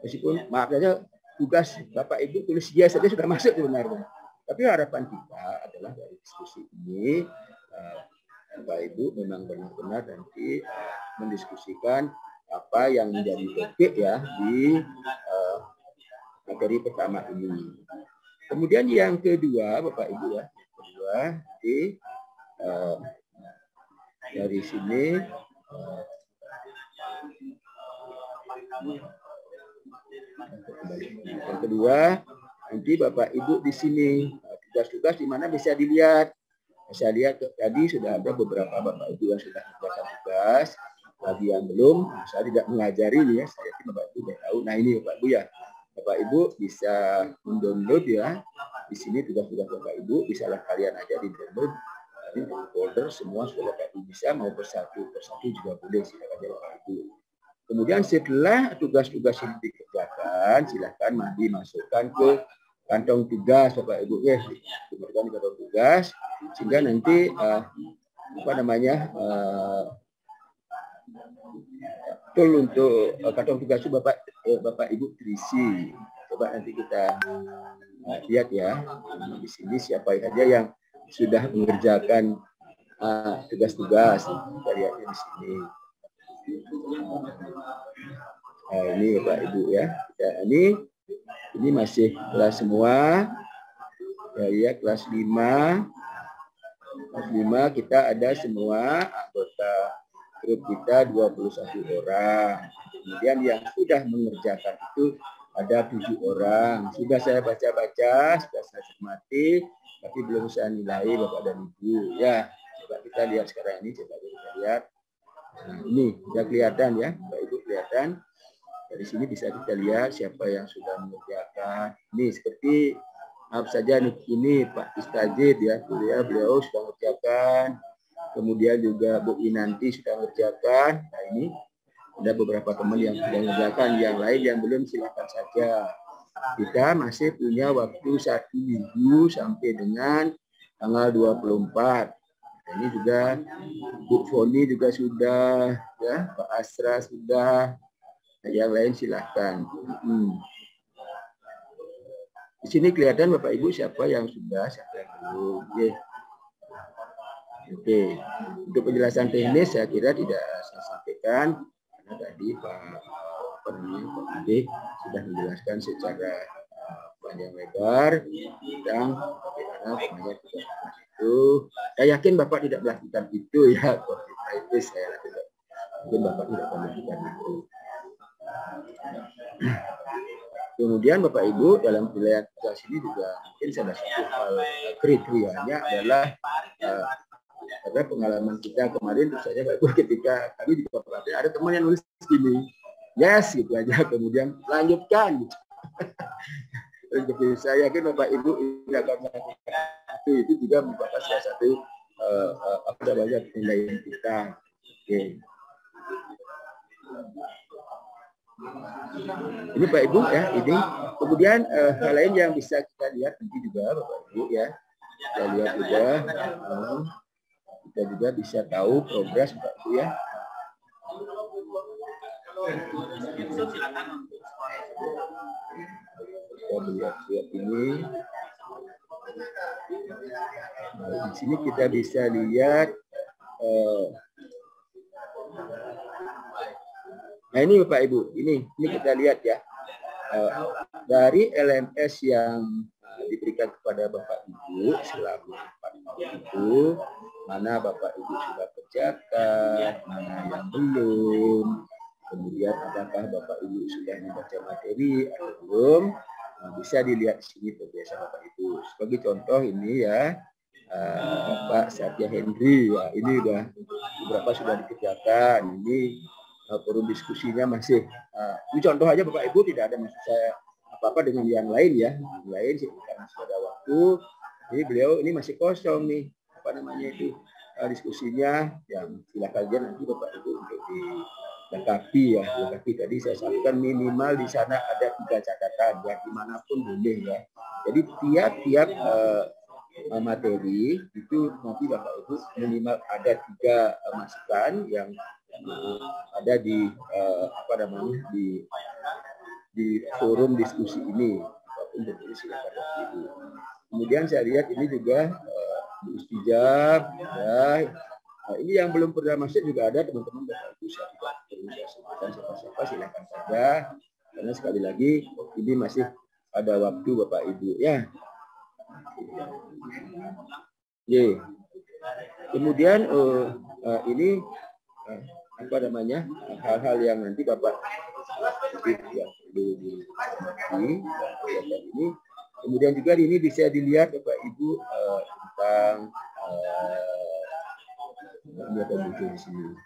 Meskipun maaf saja tugas Bapak Ibu tulis yes saja sudah masuk sebenarnya. Tapi harapan kita adalah dari diskusi ini Bapak Ibu memang benar-benar nanti mendiskusikan apa yang menjadi topik ya di materi pertama ini. Kemudian yang kedua Bapak Ibu ya, dari sini yang kedua nanti Bapak Ibu di sini tugas-tugas di mana bisa dilihat. Saya lihat tadi sudah ada beberapa Bapak Ibu yang sudah mengerjakan tugas, bagi yang belum saya tidak mengajari ya, saya yakin Bapak Ibu sudah tahu. Nah ini Bapak Ibu ya, Bapak Ibu bisa mendownload ya. Di sini tugas-tugas Bapak Ibu bisalah kalian aja di download di folder semua sudah Bapak Ibu bisa, mau persatu juga boleh, silakan aja Bapak Ibu. Kemudian setelah tugas-tugas ini dikerjakan, silakan dimasukkan ke kantong tugas Bapak Ibu ya, dimasukkan ke kantong tugas sehingga nanti betul untuk kantong tugas itu Bapak Ibu terisi. Coba nanti kita lihat ya di sini siapa saja yang sudah mengerjakan tugas-tugas. Kita lihatnya di sini. Ini Bapak Ibu ya. Ini masih kelas semua. Ya, kelas 5. Kelas 5 kita ada semua anggota grup kita 21 orang. Kemudian yang sudah mengerjakan itu ada 7 orang. Sudah saya baca-baca, sudah saya cermati, tapi belum saya nilai Bapak dan Ibu. Ya, coba kita lihat sekarang ini, coba kita lihat. Nah, ini sudah kelihatan ya, Bapak Ibu kelihatan. Dari sini bisa kita lihat siapa yang sudah mengerjakan. Ini seperti maaf saja ini Pak Istajid ya, beliau sudah mengerjakan. Kemudian juga Bu Inanti sudah mengerjakan. Nah ini ada beberapa teman yang sudah mengerjakan, yang lain yang belum silakan saja. Kita masih punya waktu 1 minggu sampai dengan tanggal 24. Ini juga Bu Foni juga sudah, ya Pak Asra sudah, yang lain silahkan. Di sini kelihatan Bapak Ibu siapa yang sudah, siapa yang belum. Oke. Untuk penjelasan teknis saya kira tidak saya sampaikan karena tadi Pak Ade sudah menjelaskan secara panjang lebar tentang bagaimana pengerjaan tugas itu. Saya yakin Bapak tidak melakukan itu ya, itu saya lakukan. Mungkin Bapak tidak melakukan itu. Kemudian Bapak Ibu dalam penilaian tugas ini juga mungkin salah satu hal kriterianya adalah karena pengalaman kita kemarin tentu saja Bapak Ibu ketika kami di Bapak ada teman yang nulis gini, yes gitu aja, kemudian lanjutkan. Gitu. Saya yakin Bapak Ibu tidak akan melakukan itu juga merupakan salah satu penilaian kita. Oke. Ini Pak Ibu ya, ini kemudian hal lain yang bisa kita lihat nanti juga Bapak Ibu ya, kita lihat juga kita juga bisa tahu progres Pak Ibu ya. Kita lihat ini. Nah, di sini kita bisa lihat. Nah ini Bapak Ibu, ini kita lihat ya. Dari LMS yang diberikan kepada Bapak Ibu selama 4 tahun itu, mana Bapak Ibu sudah kerjakan, mana yang belum, kemudian apakah Bapak Ibu sudah membaca materi atau belum, bisa dilihat di sini progresnya Bapak Ibu. Sebagai contoh ini ya, Pak Satya Hendri, ya, ini udah beberapa sudah dikerjakan, ini forum diskusinya masih ini contoh aja Bapak Ibu, tidak ada maksud saya apa-apa dengan yang lain ya, yang lain sih karena sudah ada waktu. Jadi beliau ini masih kosong nih, apa namanya itu diskusinya, yang silakan aja nanti Bapak Ibu untuk dilengkapi ya. Dilengkapi tadi saya sampaikan minimal di sana ada 3 catatan ya, dimanapun boleh ya. Jadi tiap-tiap materi itu nanti Bapak Ibu minimal ada 3 masukan yang ada di apa namanya di forum diskusi ini. Apapun bentuknya silakan Bapak Ibu. Kemudian saya lihat ini juga istijab ya. Nah, ini yang belum pernah masuk juga ada teman-teman Bapak Ibu, saya tidak perlu saya sebutkan siapa-siapa, silakan saja karena sekali lagi ini masih ada waktu Bapak Ibu ya. Ye. Kemudian ini apa namanya hal-hal yang nanti Bapak yang perlu dicermati ini. Kemudian juga ini bisa dilihat Bapak Ibu tentang ini ada muncul di sini.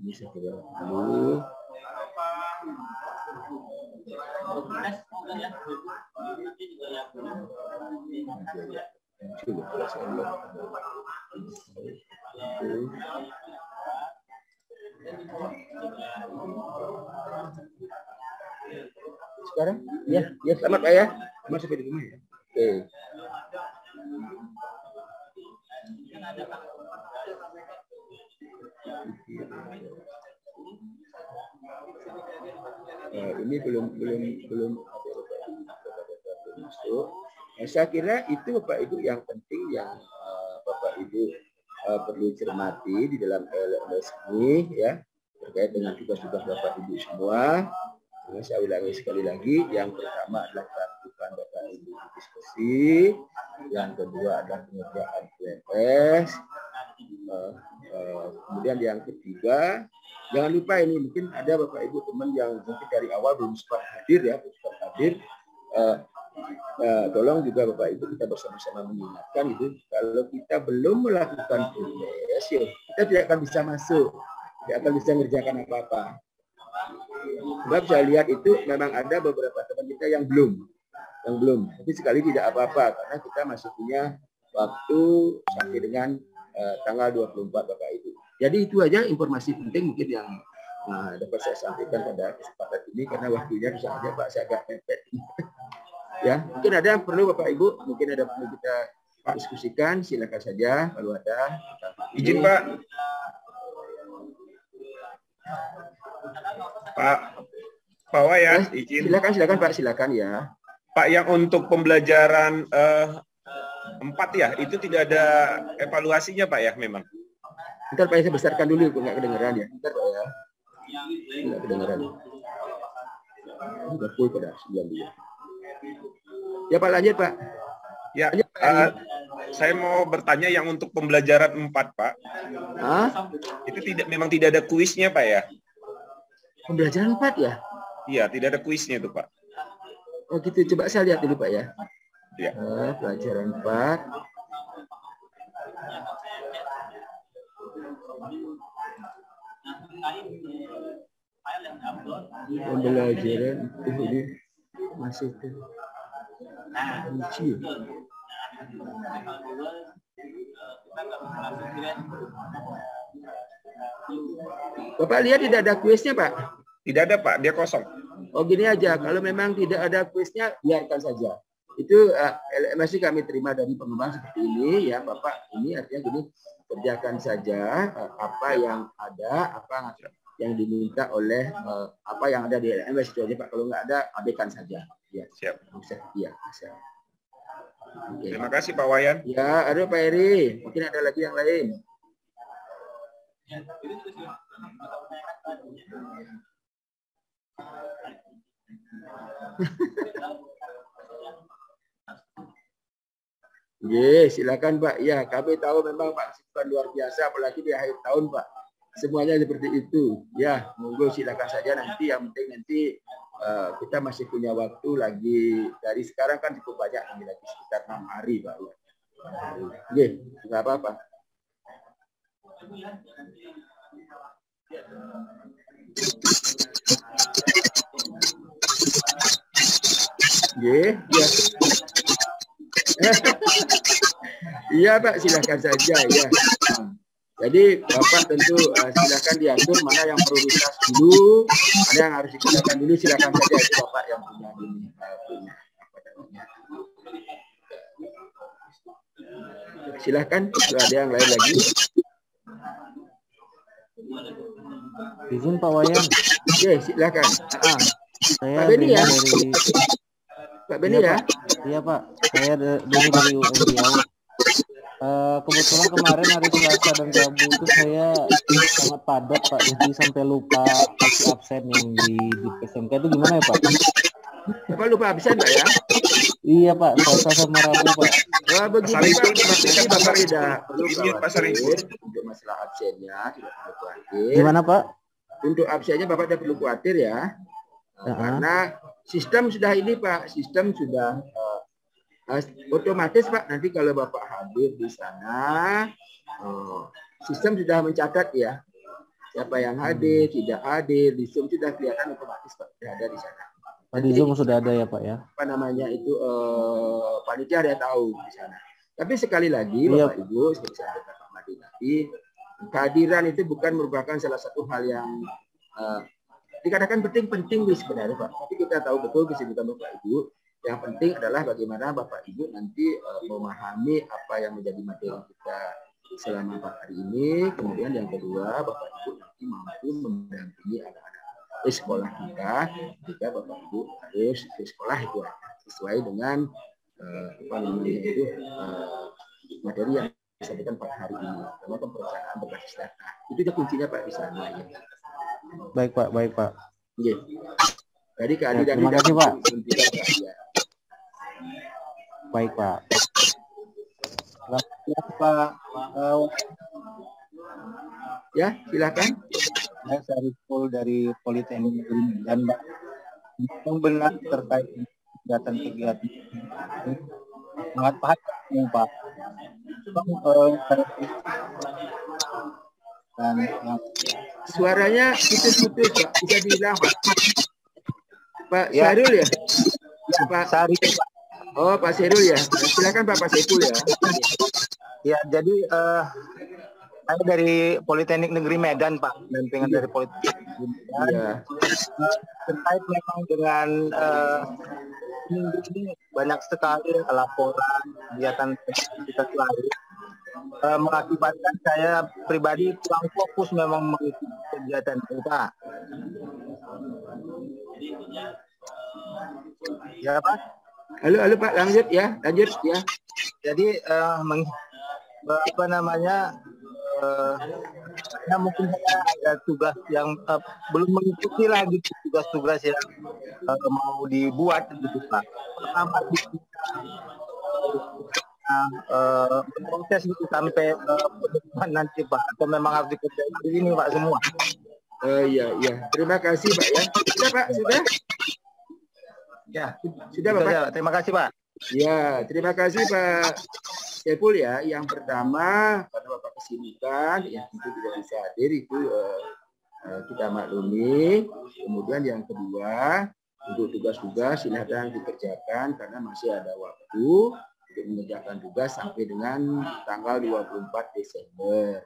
Ini saya kira dulu. Sekarang ya selamat Pak ya, masuk di rumah ya. Oke. Ini belum masuk. Saya kira itu Bapak Ibu yang penting yang Bapak Ibu perlu cermati di dalam LMS ini ya, terkait dengan tugas-tugas Bapak Ibu semua. Saya ulangi sekali lagi, yang pertama adalah lakukan Bapak Ibu diskusi, yang kedua adalah pengerjaan UMS, kemudian yang ketiga, jangan lupa ini mungkin ada Bapak Ibu teman yang mungkin dari awal belum sempat hadir ya, tolong juga Bapak Ibu kita bersama-sama mengingatkan itu, kalau kita belum melakukan proses, kita tidak akan bisa masuk, tidak akan bisa mengerjakan apa-apa. Sebab saya lihat itu memang ada beberapa teman kita yang belum. Tapi sekali tidak apa-apa karena kita masih punya waktu sampai dengan tanggal 24 Bapak Ibu. Jadi itu aja informasi penting mungkin yang dapat saya sampaikan pada kesempatan ini karena waktunya bisa aja Pak saya agak mepet. Ya, mungkin ada yang perlu Bapak Ibu, mungkin ada perlu kita diskusikan, silakan saja kalau ada. Izin Pak. Pak Wayan, izin. Silakan Pak, silakan ya. Pak, yang untuk pembelajaran 4 ya, itu tidak ada evaluasinya Pak ya memang? Bentar Pak, saya besarkan dulu, nggak kedengeran ya. Bentar Pak ya. Nggak kedengeran. Udah full pada 9 dia. Ya Pak, lanjut Pak. Ya, saya mau bertanya yang untuk pembelajaran 4 Pak. Itu memang tidak ada kuisnya Pak ya? Pembelajaran 4 ya? Iya, tidak ada kuisnya tuh Pak. Oh gitu, coba saya lihat dulu Pak ya. Ya. Pelajaran 4. Pembelajaran ini masih kunci. Bapak lihat tidak ada kuisnya Pak? Tidak ada Pak, dia kosong. Oh gini aja, kalau memang tidak ada kuisnya biarkan saja. Itu LMS kami terima dari pengembang seperti ini ya Bapak. Ini artinya gini, kerjakan saja apa yang ada, apa yang diminta oleh apa yang ada di LMS itu aja Pak. Kalau nggak ada, abaikan saja. Ya, siap. Iya, siap. Okay. Terima kasih Pak Wayan. Ya, aduh Pak Eri, mungkin ada lagi yang lain. Silakan Pak. Ya, kami tahu memang Pak luar biasa, apalagi di akhir tahun Pak. Semuanya seperti itu. Ya, monggo silakan saja nanti. Yang penting nanti kita masih punya waktu lagi dari sekarang kan cukup banyak ini lagi sekitar 6 hari Pak. Nggih, nggak apa-apa. Ya. Iya Pak, silakan saja ya. Jadi Bapak tentu silakan diatur mana yang prioritas dulu, mana yang harus dikerjakan dulu, silakan saja itu Bapak yang punya ini. Silakan, ada yang lain lagi. Izin Pak Wayan. Oke, silakan. Saya Pak Beni ya. Dari Pak Beni ya. Iya Pak, saya Beni dari UMBIAU. Kebetulan kemarin hari Selasa dan Rabu itu saya sangat padat Pak, jadi sampai lupa isi absen yang di SMK itu gimana ya Pak? Bapak lupa absen Pak ya? Iya Pak, Selasa sama Rabu Pak. Wah begini Pak, jadi Bapak tidak perlu khawatir untuk masalah absennya, tidak perlu khawatir. Gimana Pak? Untuk absennya Bapak tidak perlu khawatir ya, karena sistem sudah ini Pak, sistem sudah otomatis Pak. Nanti kalau Bapak hadir di sana, sistem sudah mencatat ya, siapa yang hadir, tidak hadir, di Zoom sudah kelihatan otomatis Pak, sudah ada di sana. Di Zoom sudah ada ya Pak ya? Apa namanya itu, panitia ada tahu di sana. Tapi sekali lagi Bapak Ibu, seperti saya katakan Pak Madi tadi, kehadiran itu bukan merupakan salah satu hal yang dikatakan penting sebenarnya Pak. Tapi kita tahu betul kesibukan Bapak Ibu. Yang penting adalah bagaimana Bapak Ibu nanti memahami apa yang menjadi materi kita selama 4 hari ini. Kemudian yang kedua, Bapak Ibu nanti mampu mendampingi anak-anak sekolah kita jika Bapak Ibu harus ke sekolah itu sesuai dengan apa namanya itu materi yang disampaikan pada hari ini. Karena perencanaan berbasis data itu juga kuncinya Pak di sana ya. Baik Pak, baik Pak. Iya. Jadi kehadiran terima kasih Pak. Baik Pak. Pak. Ya, silakan. Saya Sariful dari Politeknik dan Mbak. Yang benar terkait kegiatan-kegiatan sangat paham Pak. Dan suaranya putus-putus Pak, bisa diulang Pak. Pak Sarul ya? Pak Sari. Oh Pak Sarul ya. Silakan Pak Saiful ya. Ya jadi saya dari Politeknik Negeri Medan Pak, dampingan dari Politeknik Medan. Ya. Terkait memang dengan ini banyak sekali laporan kegiatan kita lain. Mengakibatkan saya pribadi kurang fokus memang mengikuti kegiatan kita. Ya Pak. Halo Pak, lanjut ya. Jadi apa namanya? Ya mungkin saya ada tugas yang belum mengikuti lagi tugas-tugas yang mau dibuat gitu Pak. Pertama proses itu sampai nanti Pak, atau memang harus dikerjakan ini Pak semua. Iya. Terima kasih Pak ya. Sudah Pak, sudah? Ya, sudah Bapak. Saja. Terima kasih Pak. Ya, terima kasih Pak Saiful ya. Yang pertama, karena Bapak kesibukan, yang tentu tidak bisa hadir itu kita maklumi. Kemudian yang kedua, untuk tugas-tugas silahkan dikerjakan karena masih ada waktu untuk mengerjakan tugas sampai dengan tanggal 24 Desember.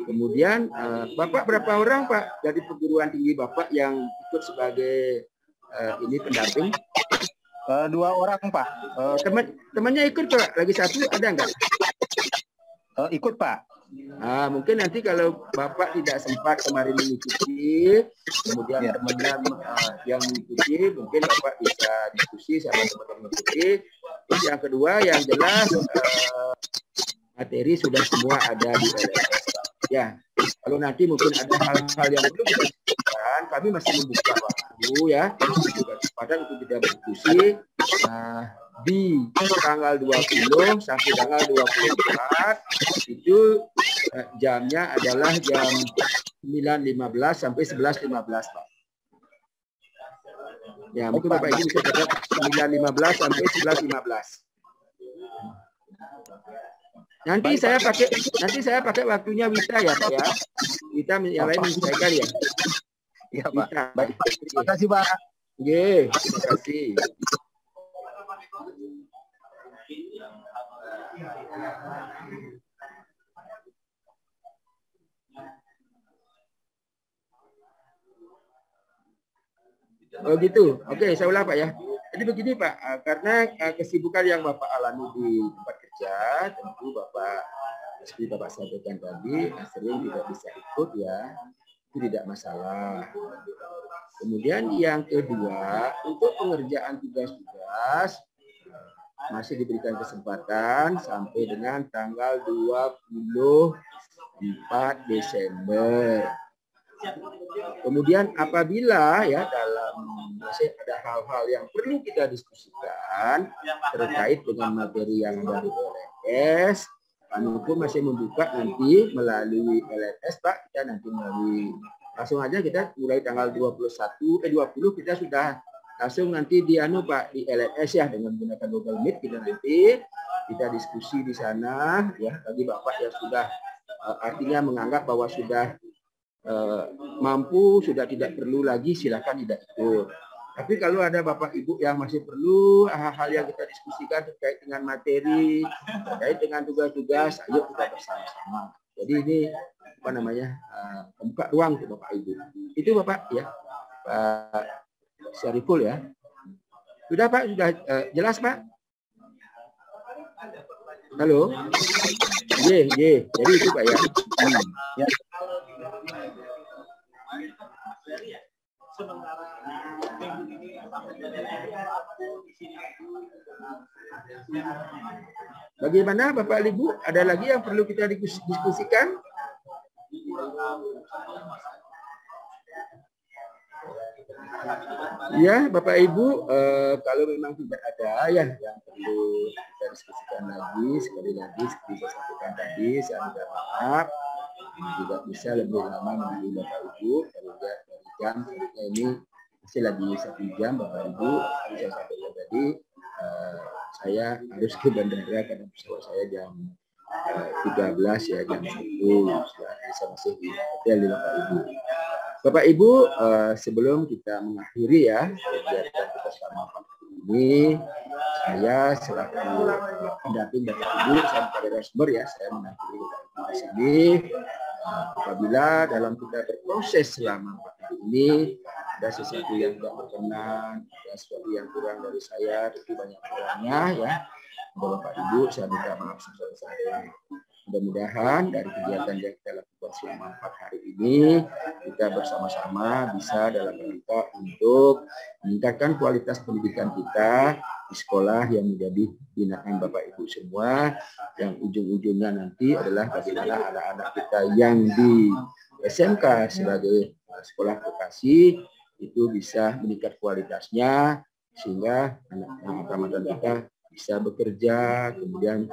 Kemudian Bapak berapa orang Pak dari perguruan tinggi Bapak yang ikut sebagai ini pendamping? 2 orang Pak. Temannya ikut Pak? Lagi satu ada nggak? Ikut Pak. Mungkin nanti kalau Bapak tidak sempat kemarin mengikuti, kemudian teman-teman yang mengikuti, mungkin Bapak bisa diskusi sama teman-teman mengikuti. Terus yang kedua, yang jelas materi sudah semua ada di LMS. Ya, kalau nanti mungkin ada hal-hal yang perlu kita diskusikan, kami masih membuka waktu ya, juga kesempatan untuk kita berdiskusi. Di tanggal 20 sampai tanggal 24 itu jamnya adalah jam 9.15 sampai 11.15 Pak. Ya mungkin Bapak Ibu bisa catat 9.15 sampai 11.15. Nanti saya pakai waktunya Wita ya Pak ya. Wita yang lain menyelesaikan ya. Iya Pak. Wita. Baik. Terima kasih Pak. Oke, terima kasih. Oh gitu. Oke, saya ulang Pak ya. Jadi begini Pak, karena kesibukan yang Bapak alami di tempat kerja, tentu Bapak, seperti Bapak sampaikan tadi, sering tidak bisa ikut ya, itu tidak masalah. Kemudian yang kedua, untuk pengerjaan tugas-tugas, masih diberikan kesempatan sampai dengan tanggal 24 Desember. Kemudian apabila ya dalam masih ada hal-hal yang perlu kita diskusikan terkait dengan materi yang ada di LMS, kami pun masih membuka nanti melalui LMS Pak, kita nanti melalui langsung aja kita mulai tanggal 20 kita sudah langsung nanti di Pak di LMS ya dengan menggunakan Google Meet kita diskusi di sana ya bagi Bapak yang sudah artinya menganggap bahwa sudah mampu, sudah tidak perlu lagi, silakan tidak ikut. Tapi kalau ada Bapak Ibu yang masih perlu hal-hal yang kita diskusikan terkait dengan materi, terkait dengan tugas-tugas, ayo kita bersama-sama. Jadi ini apa namanya membuka ruang untuk Bapak Ibu. Itu Bapak ya, Pak Syariful ya. Sudah Pak, sudah jelas Pak? Halo? Jadi itu Pak ya. Ya. Bagaimana Bapak Ibu? Ada lagi yang perlu kita diskusikan? Ya, Bapak Ibu, kalau memang tidak ada yang perlu kita diskusikan lagi, sekali lagi seperti saya sampaikan tadi, saya minta maaf tidak bisa lebih lama menunggu Bapak Ibu. Kalau lihat dari jam, ini masih lagi 1 jam Bapak Ibu. Seperti saya sampaikan tadi, saya harus ke bandara karena pesawat saya jam 13 ya, jam 1. Saya masih di hotel di Bapak Ibu. Bapak Ibu, sebelum kita mengakhiri ya kegiatan kita selama waktu ini, saya selaku pendamping Bapak Ibu, saya pada narasumber ya, saya mengakhiri di sini. Apabila dalam kita berproses selama 4 hari ini ada sesuatu yang tidak berkenan, ada sesuatu yang kurang dari saya, itu banyak kurangnya ya. Bapak Ibu, saya minta maaf sebesar-besarnya. Mudah-mudahan dari kegiatan yang kita lakukan selama 4 hari ini, kita bersama-sama bisa dalam rangka untuk meningkatkan kualitas pendidikan kita di sekolah yang menjadi binaan Bapak Ibu semua, yang ujung-ujungnya nanti adalah bagaimana anak-anak kita yang di SMK sebagai sekolah vokasi itu bisa meningkat kualitasnya, sehingga anak-anak Ramadan kita bisa bekerja, kemudian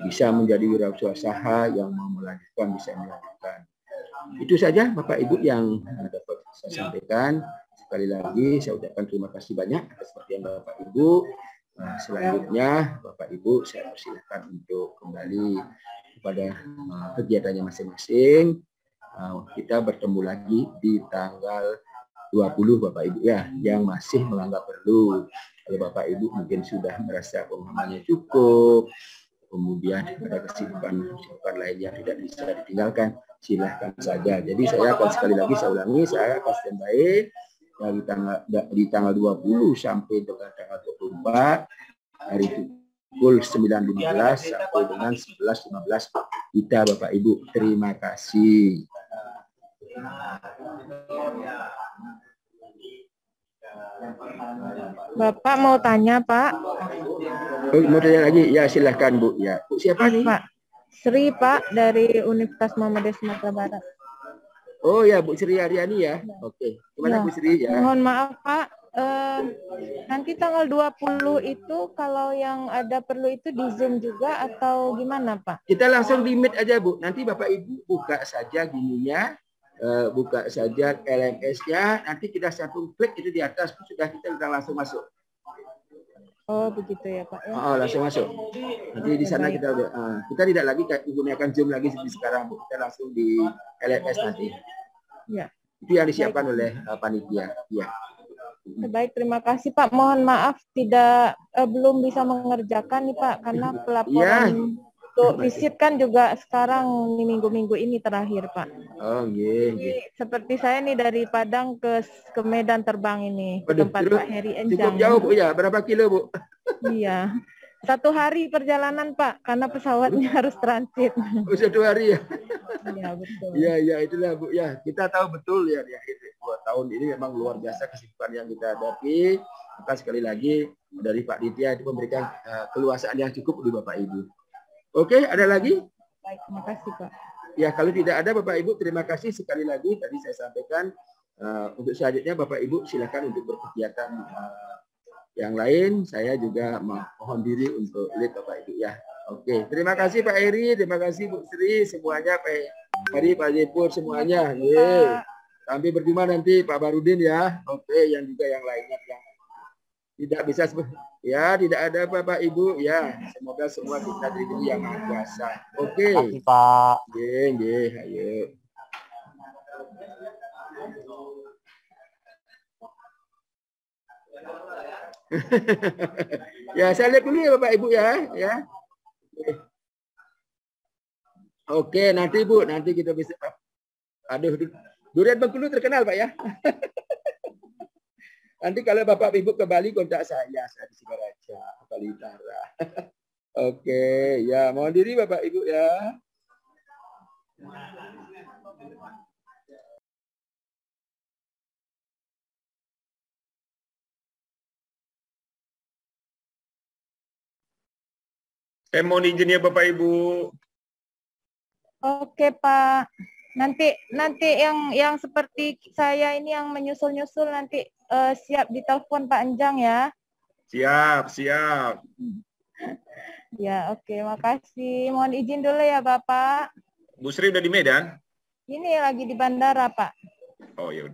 bisa menjadi wirausaha yang mau melanjutkan, bisa melanjutkan. Itu saja Bapak Ibu yang dapat saya sampaikan. Sekali lagi saya ucapkan terima kasih banyak atas perhatian Bapak Ibu. Selanjutnya Bapak Ibu saya persilakan untuk kembali kepada kegiatannya masing-masing. Kita bertemu lagi di tanggal 20 Bapak Ibu ya, yang masih menganggap perlu. Kalau Bapak Ibu mungkin sudah merasa pemahamannya cukup, kemudian ada kesibukan lain yang tidak bisa ditinggalkan, silahkan saja. Jadi saya akan sekali lagi saya ulangi, saya akan standby dari tanggal 20 sampai dengan tanggal 24 hari pukul 9.15 sampai dengan 11.15 kita Bapak Ibu. Terima kasih. Bapak mau tanya, Pak? Oh, mau tanya lagi? Ya, silahkan Bu. Ya, Bu siapa nih? Pak Sri, Pak, dari Universitas Muhammadiyah Sumatera Barat. Oh ya, Bu Sri Aryani ya. Oke. Gimana Bu Sri ya? Mohon maaf, Pak. Nanti tanggal 20 itu kalau yang ada perlu itu di Zoom juga atau gimana, Pak? Kita langsung di Meet aja, Bu. Nanti Bapak Ibu buka saja gininya. Buka saja LMS-nya, nanti kita satu klik itu di atas sudah kita langsung masuk. Oh, begitu ya, Pak. Ya. Oh, langsung masuk. Nanti di sana kita udah, kita tidak lagi menggunakan Zoom lagi seperti sekarang, Bu. Kita langsung di LMS nanti. Ya. Itu yang disiapkan oleh panitia. Ya. Baik, terima kasih Pak. Mohon maaf belum bisa mengerjakan nih Pak, karena pelaporan untuk visit kan juga sekarang minggu-minggu ini terakhir Pak. Oh, iya. Seperti saya nih dari Padang ke Medan terbang ini, ke tempat Pak Heri Enjang. Cukup jauh Bu ya, berapa kilo Bu? Iya, 1 hari perjalanan Pak, karena pesawatnya harus transit. Oh, 1 hari ya? Iya betul. Iya, itulah Bu ya. Kita tahu betul ya, 2 tahun ini memang luar biasa kesibukan yang kita hadapi. Maka sekali lagi dari Pak Ditya itu memberikan keluasaan yang cukup untuk Bapak Ibu. Oke, ada lagi? Baik, terima kasih Pak. Ya, kalau tidak ada Bapak Ibu, terima kasih sekali lagi. Tadi saya sampaikan untuk selanjutnya Bapak Ibu silakan untuk berkegiatan yang lain. Saya juga mohon diri untuk lihat Bapak Ibu ya. Oke, terima kasih Pak Heri, terima kasih Bu Sri, semuanya Pak Heri, Pak Jepur, semuanya. Sampai berjumpa nanti Pak Barudin ya. Oke, yang juga yang lainnya yang tidak bisa ya, tidak ada Bapak Ibu ya. Semoga semua kita diberi yang Maha Kuasa. Oke. Terima kasih Pak. Nggih, ayo. Ya, saya lihat dulu ya Bapak Ibu ya. Oke, nanti Bu, nanti kita bisa. Aduh, durian Bengkulu terkenal Pak ya. Nanti kalau Bapak Ibu ke Bali kontak saya di Singaraja, Bali Utara. Oke, ya mohon diri Bapak Ibu ya. Saya mohon izin ya Bapak Ibu. Oke Pak. Nanti yang seperti saya ini yang menyusul-nyusul nanti siap ditelepon Pak Enjang ya. Siap. Ya, oke, makasih. Mohon izin dulu ya Bapak. Bu Sri udah di Medan? Ini lagi di bandara Pak. Oh ya.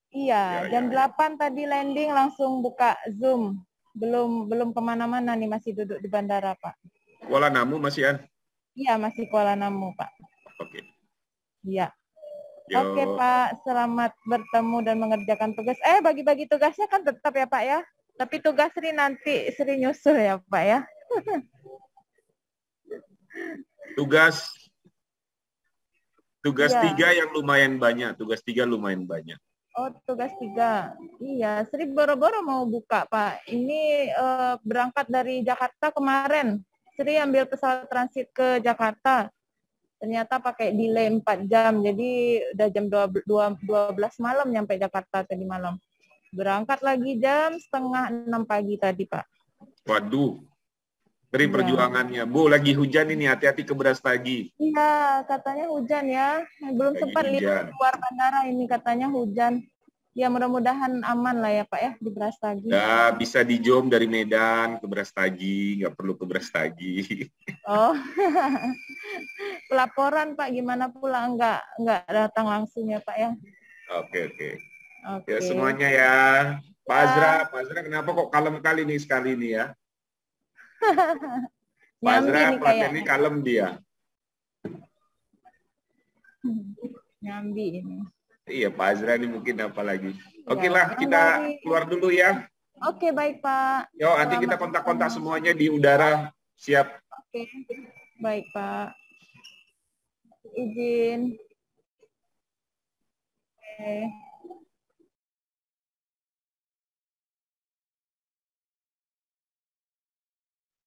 Iya, jam 8 tadi landing langsung buka Zoom. Belum kemana-mana nih, masih duduk di bandara Pak. Kuala Namu masih kan? Iya, masih Kuala Namu Pak. Oke. Iya. Oke Pak, selamat bertemu dan mengerjakan tugas. Bagi-bagi tugasnya kan tetap ya Pak ya. Tapi tugas nanti Sri nyusul ya Pak ya. Tugas Iya. 3 yang lumayan banyak. Tugas 3 lumayan banyak. Oh, tugas 3. Iya, Sri boro-boro mau buka Pak. Ini berangkat dari Jakarta kemarin. Sri ambil pesawat transit ke Jakarta. Ternyata pakai delay 4 jam, jadi udah jam 12 malam nyampe Jakarta tadi malam. Berangkat lagi jam 5:30 pagi tadi, Pak. Waduh, beri perjuangannya. Bu, lagi hujan ini, hati-hati ke Brastagi. Iya, katanya hujan ya. Belum Lagi sempat lihat luar bandara ini, katanya hujan. Ya mudah-mudahan aman lah ya Pak ya di Brastagi. Ya, bisa dijom dari Medan ke Brastagi, nggak perlu ke Brastagi. Oh, pelaporan Pak, gimana pula nggak datang langsung ya Pak ya? Oke. Ya semuanya ya. Pak Azra kenapa kok kalem kali nih sekali ini ya? Pak Azra ini kalem dia. Nyambi ini. Iya, Pak Azra ini mungkin apa lagi. Oke lah, kita keluar dulu ya. Oke, baik Pak. Yo, nanti kita kontak-kontak semuanya di udara. Siap. Oke, baik Pak. Izin. Oke.